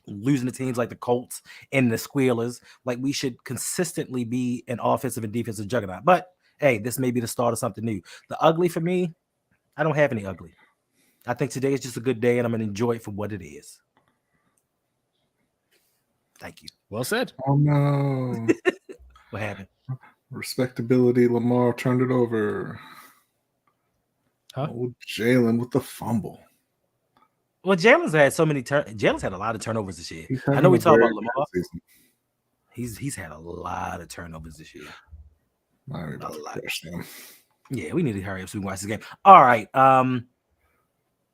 losing to teams like the Colts and the Squealers. Like we should consistently be an offensive and defensive juggernaut. But hey, this may be the start of something new. The ugly for me, I don't have any ugly. I think today is just a good day, and I'm going to enjoy it for what it is. Thank you. Well said. Oh, no. What happened? Respectability. Lamar turned it over. Huh? Oh, Jalen with the fumble. Well, Jalen's had so many Jalen's had a lot of turnovers this year. He's I know having we a talk very about Lamar. good season. He's had a lot of turnovers this year. Miami about to crush them. Yeah, we need to hurry up so we can watch this game. All right.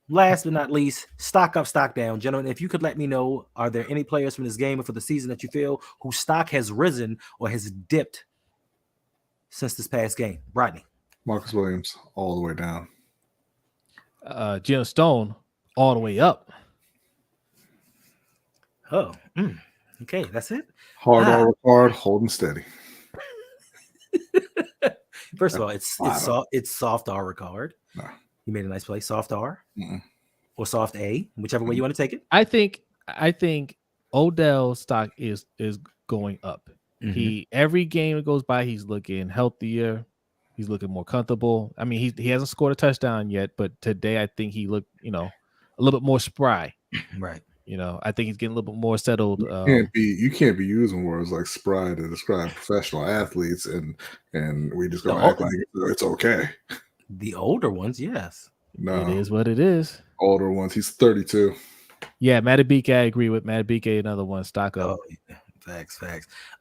Last but not least, stock up, stock down. Gentlemen, if you could let me know, are there any players from this game or for the season that you feel whose stock has risen or has dipped since this past game? Rodney. Marcus Williams all the way down. Jim Stone all the way up. Oh, okay, that's it. Hard, holding steady. First of all, it's soft R Ricard. No. You made a nice play. Soft R or soft A, whichever way you want to take it. I think Odell's stock is going up. He every game that goes by, he's looking healthier. He's looking more comfortable. I mean, he hasn't scored a touchdown yet, but today I think he looked, a little bit more spry. Right. I think he's getting a little bit more settled. You can't be using words like spry to describe professional athletes, and we just gonna act like it's okay. The older ones, yes. No, it is what it is. Older ones. He's 32. Yeah, Matabike, I agree with Matabike. Another one, stock up. Oh, yeah. Facts.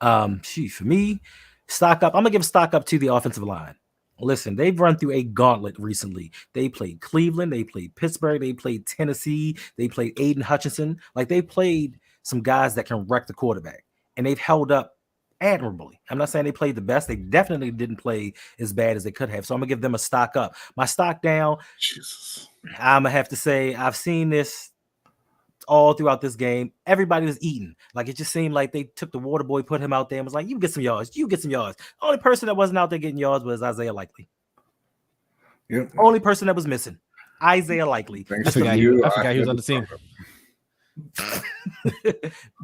For me, stock up. I'm gonna give stock up to the offensive line. Listen, they've run through a gauntlet recently. They played Cleveland, they played Pittsburgh, they played Tennessee, they played Aiden Hutchinson. Like they played some guys that can wreck the quarterback, and they've held up admirably. I'm not saying they played the best. They definitely didn't play as bad as they could have. So I'm gonna give them a stock up. My stock down. Jesus. I'm gonna have to say I've seen this all throughout this game. Everybody was eating. Like it just seemed like they took the water boy, put him out there, and was like, "You get some yards. You get some yards." Only person that wasn't out there getting yards was Isaiah Likely. Yep. Only person that was missing, Isaiah Likely. I forgot he was on the team.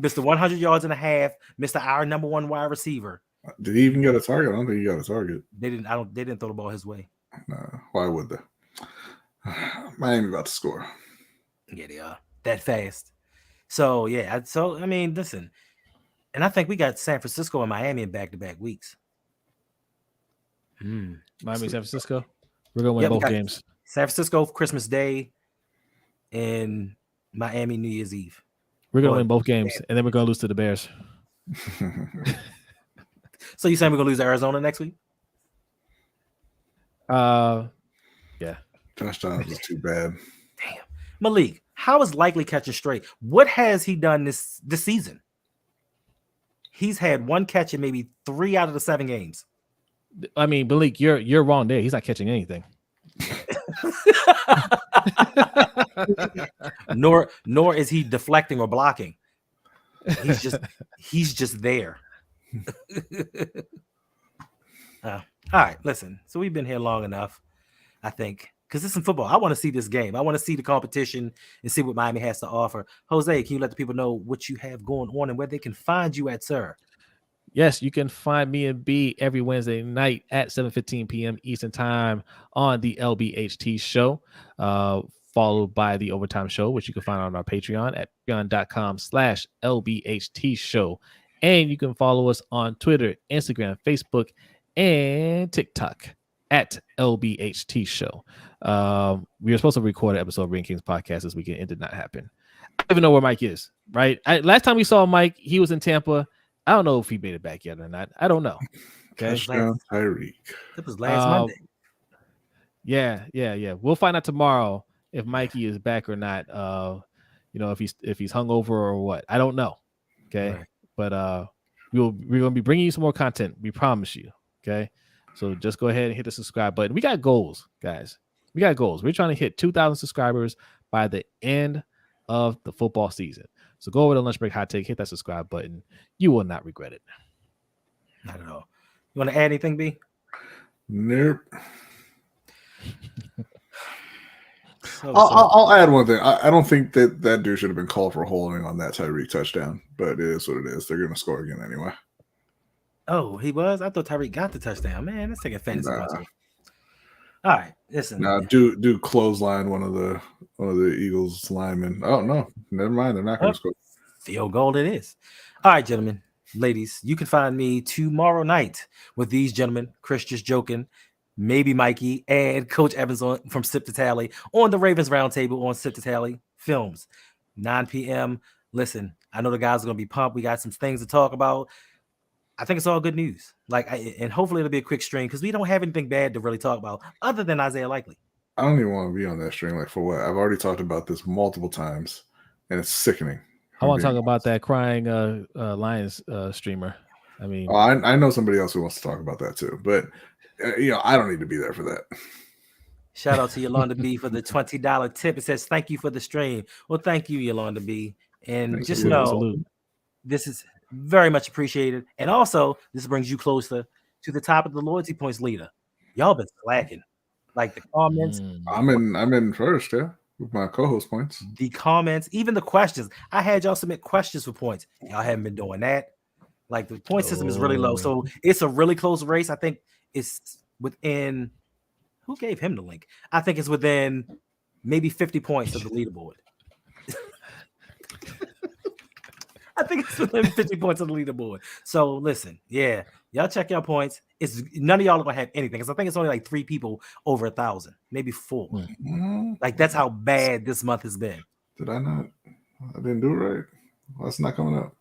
Mr. 100 yards and a half, Mr. Our number one wide receiver. Did he even get a target? I don't think he got a target. They didn't. They didn't throw the ball his way. No, why would they? Miami about to score. Yeah, they are that fast. So yeah. So I mean, listen, and I think we got San Francisco and Miami in back-to-back weeks. Miami, San Francisco. We're gonna win both games. San Francisco Christmas Day and Miami New Year's Eve. We're gonna win both games, and then we're gonna lose to the Bears. So you saying we're gonna lose to Arizona next week? Yeah. Touchdowns is too bad. Damn. Malik, how is Likely catching straight? What has he done this season? He's had one catch in maybe 3 out of the 7 games. I mean, Malik, you're wrong there. He's not catching anything. nor is he deflecting or blocking. He's just there. All right, listen. So we've been here long enough, I think, because this is football. I want to see this game. I want to see the competition and see what Miami has to offer. Jose, can you let the people know what you have going on and where they can find you at, sir? Yes, you can find me and B every Wednesday night at 7:15 p.m. Eastern Time on the LBHT show, followed by the Overtime show, which you can find on our Patreon at patreon.com/LBHT show. And you can follow us on Twitter, Instagram, Facebook, and TikTok at LBHT show. We were supposed to record an episode of Ring Kings podcast this weekend. It did not happen. I don't even know where Mike is, right? Last time we saw Mike, he was in Tampa. I don't know if he made it back yet or not. I don't know. Okay. Touchdown, Tyreek. That was last Monday. Yeah. We'll find out tomorrow if Mikey is back or not. If he's hungover or what. I don't know. Okay. Right. But we're gonna be bringing you some more content. We promise you. Okay. So just go ahead and hit the subscribe button. We got goals, guys. We got goals. We're trying to hit 2,000 subscribers by the end of the football season. So go over to Lunch Break Hot Take, hit that subscribe button. You will not regret it. Not at all. You want to add anything, B? Nope. So, I'll add one thing. I don't think that dude should have been called for holding on that Tyreek touchdown, but it is what it is. They're going to score again anyway. Oh, he was? I thought Tyreek got the touchdown. Man, that's taking fantasy points. All right, listen. Now, do clothesline one of the Eagles linemen. Oh no, never mind. They're not going to score. Field goal it is. All right, gentlemen, ladies, you can find me tomorrow night with these gentlemen. Chris just joking, maybe Mikey and Coach Evans from Sip to Tally on the Ravens Roundtable on Sip to Tally Films, 9 p.m. Listen, I know the guys are going to be pumped. We got some things to talk about. I think it's all good news. And hopefully it'll be a quick stream because we don't have anything bad to really talk about other than Isaiah Likely. I don't even want to be on that stream. Like for what? I've already talked about this multiple times, and it's sickening. I want to talk about that crying Lions streamer. I mean, I know somebody else who wants to talk about that too, but I don't need to be there for that. Shout out to Yolanda B for the $20 tip. It says thank you for the stream. Well, thank you, Yolanda B. And just know this is very much appreciated. And also, this brings you closer to the top of the loyalty points leader. Y'all been slacking. Like the comments. I'm in first, yeah, with my co-host points. The comments, even the questions. I had y'all submit questions for points. Y'all haven't been doing that. Like the point system is really low. So it's a really close race. I think it's within who gave him the link? I think it's within maybe 50 points of the leaderboard. I think it's within 50 points of the leaderboard. So listen, yeah, y'all check your points. It's none of y'all are gonna have anything because I think it's only like 3 people over 1,000, maybe 4. Mm-hmm. Like that's how bad this month has been. Did I not? I didn't do it right. Well, it's not coming up.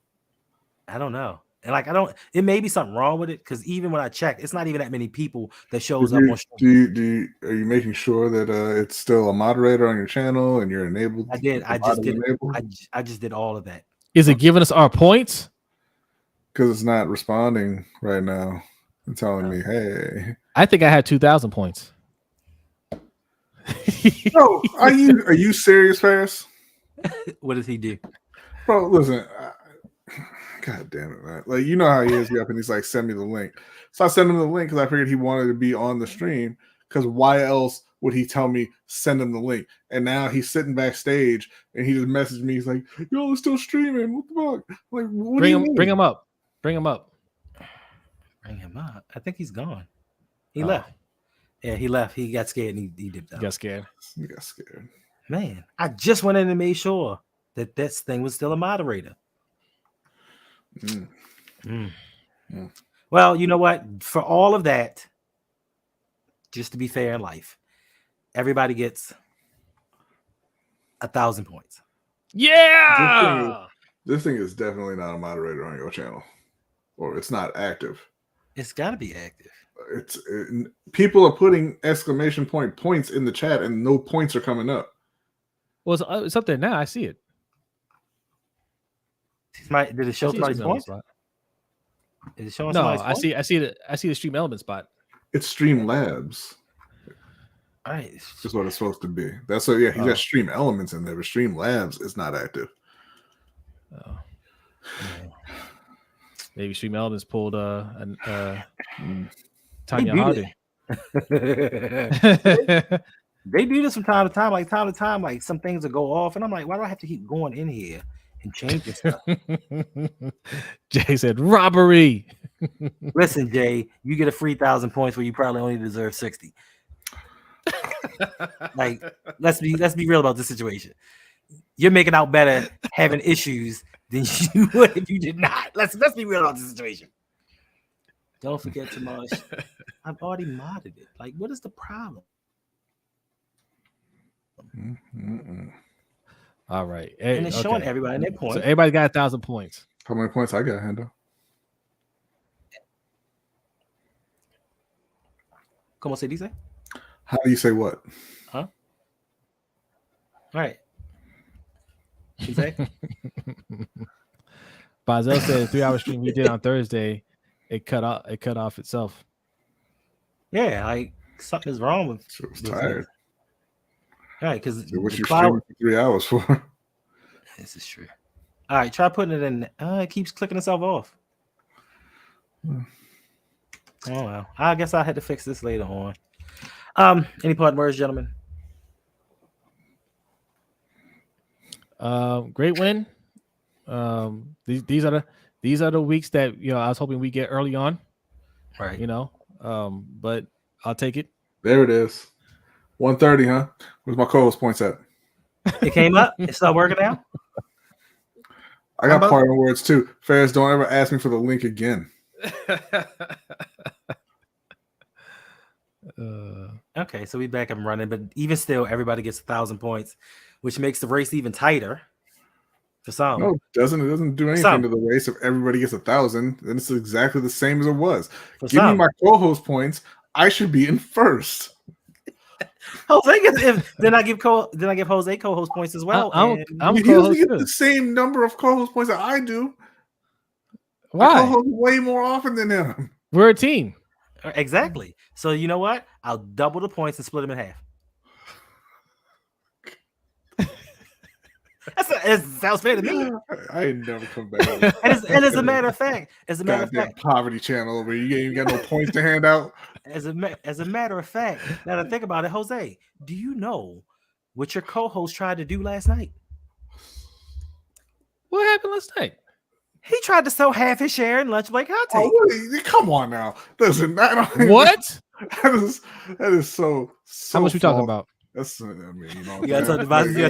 I don't know. And like it may be something wrong with it because even when I check, it's not even that many people that shows up on stream. Are you making sure that it's still a moderator on your channel and you're enabled? I did. I just did all of that. Is it giving us our points? Because it's not responding right now and telling me, hey. I think I had 2,000 points. Bro, are you serious, Paris? What does he do? Bro, listen. God damn it, man. Like, you know how he is up and he's like, send me the link. So I sent him the link because I figured he wanted to be on the stream because why else would he tell me send him the link? And now he's sitting backstage and he just messaged me. He's like, y'all are still streaming. What the fuck? Like, what do you mean? Bring him up. Bring him up. Bring him up. I think he's gone. He left. Yeah, he left. He got scared and he dipped out. Got scared. He got scared. Man, I just went in and made sure that this thing was still a moderator. Well, you know what? For all of that, just to be fair in life, everybody gets 1,000 points. Yeah. This thing is definitely not a moderator on your channel, or it's not active. It's got to be active. People are putting exclamation point points in the chat, and no points are coming up. Well, it's up there now. I see it. Did it show somebody's points? Is it showing? No, I see the Stream Element spot. It's Stream Labs. All right, that's what it's supposed to be. That's what. Yeah, he's got Stream Elements in there, but Stream Labs is not active. Oh. Maybe Stream Elements pulled Tanya Harding. They do this from time to time. Like some things will go off, and I'm like, why do I have to keep going in here and changing stuff? Jay said robbery. Listen, Jay, you get a free 1,000 points where you probably only deserve 60. Like, let's be real about this situation. You're making out better having issues than you would if you did not. Let's be real about the situation. Don't forget to mosh. I've already modded it. Like, what is the problem? All right. And it's showing everybody their points. So everybody got 1,000 points. How many points I got, Hendo? Como se dice? How do you say what? Huh? All right. You say? Bazel said 3-hour stream we did on Thursday, it cut off itself. Yeah, like something is wrong with. I was with tired. it. All right, because So what you streaming for 3 hours for? This is true. All right, try putting it in. It keeps clicking itself off. Oh well, I guess I had to fix this later on. Any parting words, gentlemen? Great win. These are the weeks that I was hoping we get early on. Right. But I'll take it. There it is. 130, huh? Where's my co-host points at? It came up. It's not working out. I got parting words too. Ferris, don't ever ask me for the link again. Okay, so we back up and running, but even still, everybody gets 1,000 points, which makes the race even tighter for some. No, it doesn't. It doesn't do anything to the race if everybody gets 1,000. Then it's exactly the same as it was. Give me my co-host points. I should be in first. Jose gets, then I give Jose co-host points as well. I'm co-host get the same number of co-host points that I do. Why? I co-host way more often than him. We're a team. Exactly. So you know what? I'll double the points and split them in half. It sounds fair to me. I ain't never come back. and as a matter of fact, poverty channel over here. You ain't got no points to hand out. As a matter of fact, now that I think about it, Jose, do you know what your co-host tried to do last night? What happened last night? He tried to sell half his share in lunch break hot take. Oh, come on now. Listen, what? That is so. How much we talking about? That's, I mean, you gotta talk about you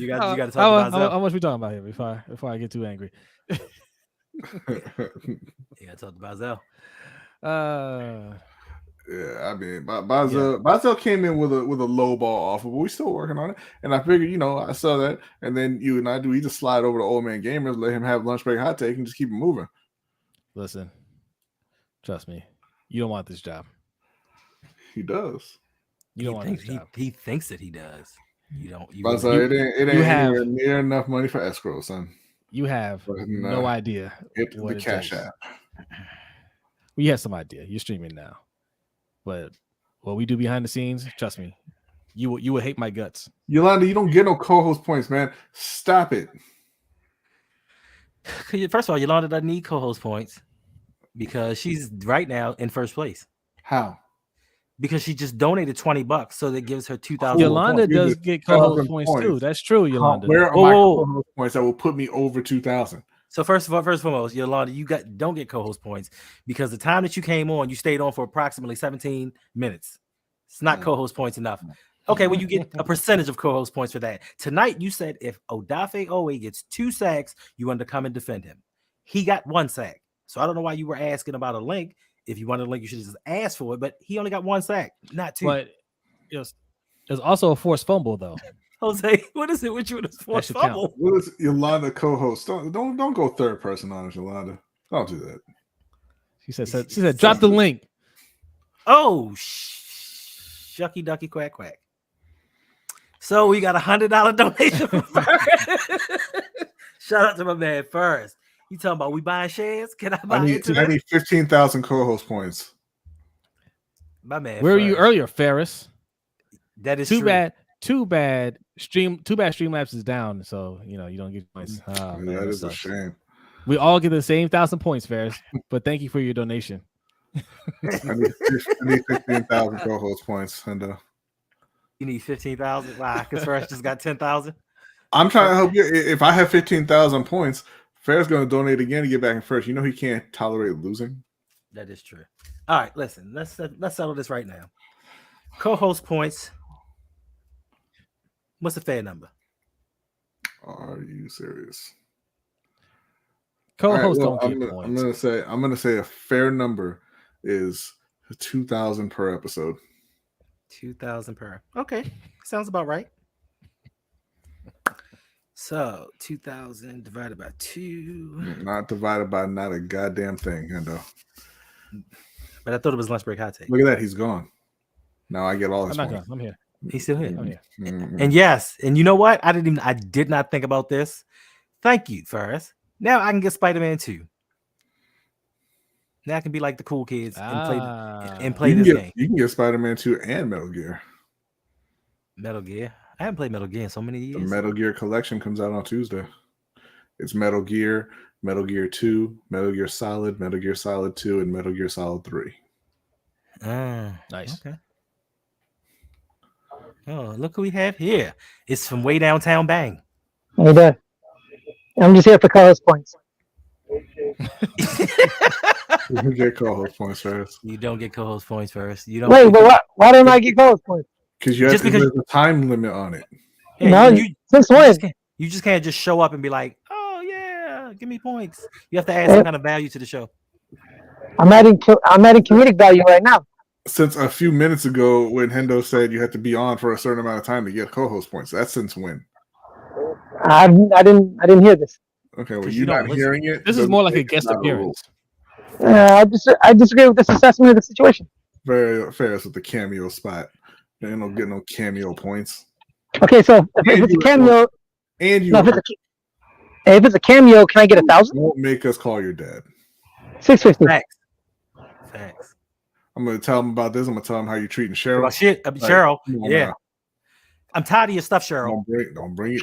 gotta talk about how much we talking about here before I get too angry. You gotta talk about Zell. Yeah, I mean, Bazel came in with a low ball offer, but we're still working on it. And I figured, I saw that, and then you and I we just slide over to Old Man Gamers, let him have lunch break hot take, and just keep it moving. Listen, trust me, you don't want this job. He does. You don't want this job. He thinks that he does. You don't. It ain't anywhere near enough money for escrow, son. You have no idea. Hit the cash app. We have some idea. You're streaming now, but what we do behind the scenes, trust me, you will hate my guts. Yolanda, you don't get no co-host points, man. Stop it. First of all, Yolanda doesn't need co-host points because she's right now in first place. How? Because she just donated $20, so that gives her 2,000. Yolanda does get co-host points too. That's true, Yolanda. Where are my co-host points that will put me over 2,000? So first and foremost, Yolanda, don't get co-host points because the time that you came on, you stayed on for approximately 17 minutes. It's not co-host points enough. Okay, well, you get a percentage of co-host points for that. Tonight, you said if Odafe Owe gets 2 sacks, you want to come and defend him. He got 1 sack. So I don't know why you were asking about a link. If you wanted a link, you should have just asked for it. But he only got 1 sack, not 2. But there's also a forced fumble, though. Jose, what is it with you with this forced fumble? What is Yolanda co-host? Don't go third person on us, Yolanda. Don't do that. She said, drop the link. Oh, shucky ducky quack quack. So we got $100 donation from Ferris. Shout out to my man Ferris. You talking about we buying shares? Can I buy I need 15,000 co-host points. My man. Where were you earlier, Ferris? That is too true. bad. Too bad Streamlabs is down, so you don't get points. Oh, man, that is a shame. We all get the same 1,000 points, Ferris. But thank you for your donation. I need 15,000 co-host points, Hendo. You need 15,000. Why? Because Ferris just got 10,000. I'm trying to help you. If I have 15,000 points, Ferris going to donate again to get back in first. You know he can't tolerate losing. That is true. All right, listen. Let's settle this right now. Co-host points. What's the fair number? Are you serious? Co-host don't get points. I'm gonna say a fair number is 2,000 per episode. 2,000 per. Okay, sounds about right. So 2,000 divided by 2. Not divided by not a goddamn thing, Hendo. But I thought it was lunch break hot take. Look at that. He's gone. Now I get all his I'm not points. gonna. I'm here. He's still here. I'm here. Mhm. And yes, and you know what? I did not think about this. Thank you, Ferris. Now I can get Spider-Man 2. Now I can be like the cool kids and play You can this get game. you can get Spider-Man 2 and Metal Gear. Metal Gear. I haven't played Metal Gear in so many The years. Metal Gear collection comes out on Tuesday. It's Metal Gear, Metal Gear 2, Metal Gear Solid 2, and Metal Gear Solid 3. Nice. Okay. Oh, look who we have here. It's from way downtown Bang. Hey there. I'm just here for Carlos points. You get co-host points first. You don't get co-host points first. You don't. Wait, but why don't I get Carlos points? Because Just because- there's a time limit on it. Yeah, No, since when? you just can't just show up and be like, oh yeah, give me points. You have to add some kind of value to the show. I'm adding comedic value right now. Since a few minutes ago, when Hendo said you had to be on for a certain amount of time to get co-host points, that's since when? I didn't hear this. Okay, well, 'Cause you're you don't not listen. hearing it. This is doesn't more like a make it guest not rule. appearance. I disagree with this assessment of the situation. Very fair with the cameo spot. You ain't no getting no cameo points. Okay, so if it's a cameo, And you no, if it's a cameo, can I get 1,000? won't make us call your dad. 650. Facts. I'm gonna tell him about this. I'm gonna tell him how you're treating Cheryl. Well, shit, Like, Cheryl. come on Yeah. now. I'm tired of your stuff, Cheryl. Don't bring it.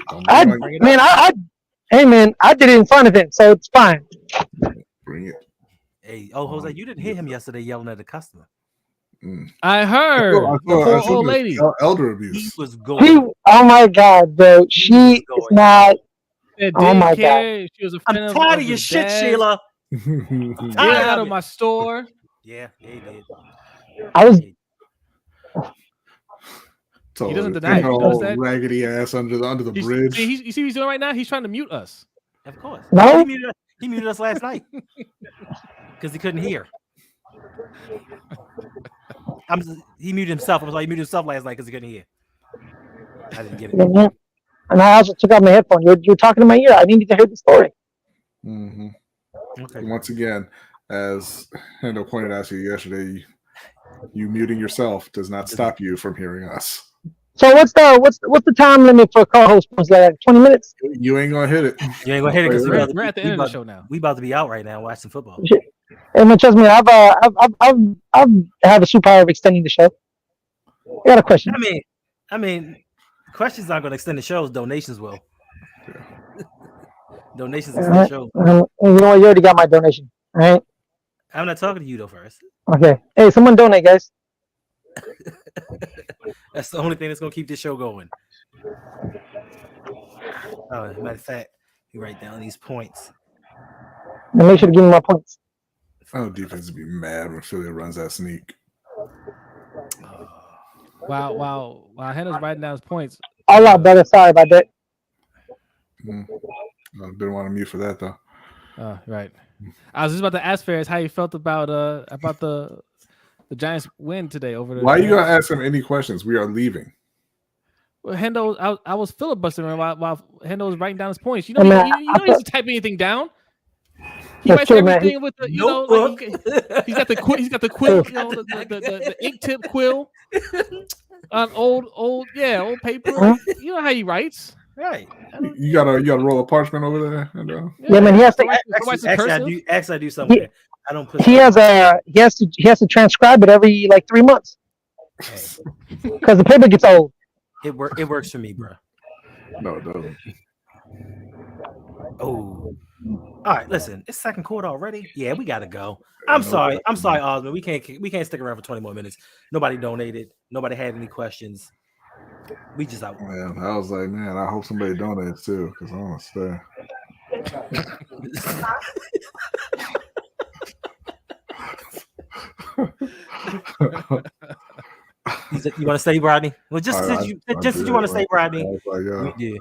Hey man, I did it in front of him, so it's fine. Bring it. Hey, Jose, you didn't hear him yesterday yelling at the customer. I heard. I The thought poor it old was lady. elder He abuse. was going. Oh my god, bro. She is not. That Oh my didn't care. She was a friend I'm tired of the your shit, dad's. Sheila. Get Tired out of of it. my store. Yeah, he did. I was. So He doesn't deny it. He her does old that. raggedy ass under the bridge. You see what he's doing right now? He's trying to mute us. Of course. No? He muted us last night because he couldn't hear. He muted himself. I was like, he muted himself last night because he couldn't hear. I didn't get it. Yeah, and I also took out my headphone. You're talking in my ear. I needed to hear the story. Mm-hmm. Okay. Once again, as Hendo pointed out to you yesterday, you muting yourself does not stop you from hearing us. So what's the time limit for co-host? Was like 20 minutes? You ain't gonna hit it. You ain't gonna hit it because We're at the end of the show now. We about to be out right now watching football. Hey man, trust me. I've have a superpower of extending the show. I got a question. I mean, questions aren't gonna extend the shows. Donations will. Donations extend the show. You know what? You already got my donation. All right. I'm not talking to you though. First, Okay. Hey, someone donate, guys. that's the only thing that's gonna keep this show going. Oh, matter of fact, you write down these points. And make sure to give me my points. Oh, defense would be mad when Philly runs that sneak. While Hendo's writing down his points. A lot better. Sorry about that. I didn't want to mute for that though. Right. I was just about to ask Ferris how you felt about the Giants win today over the. Why are you gonna ask him any questions? We are leaving. Well, Hendo, I was filibustering while Hendo was writing down his points. You Hey, know, man, he doesn't type anything down. He That's writes true, man. everything with the, like he's got the quill. He's got the quill. You know, the ink tip quill on old paper. Huh? You know how he writes, Right. You gotta roll a parchment over there. Hendo? Yeah, man. He has to. Actually, I do something. I don't put. He has to transcribe it every like 3 months because the paper gets old. It works for me, bro. No, it doesn't. Oh. All right, listen. It's second quarter already. Yeah, we gotta go. I'm sorry, Osmond. We can't stick around for 20 more minutes. Nobody donated. Nobody had any questions. We just out. Man, I was like, man, I hope somebody donates too, because I want to stay. You want to stay, Rodney? Well, just I you want to stay, Rodney. I was like, yeah. Yeah.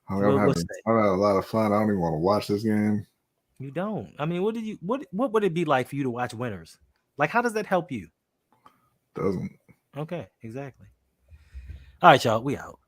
I'm We'll having stay. a lot of fun. I don't even want to watch this game. You don't. I mean, what would it be like for you to watch winners? Like, how does that help you? Doesn't. Okay, exactly. All right, y'all. We out.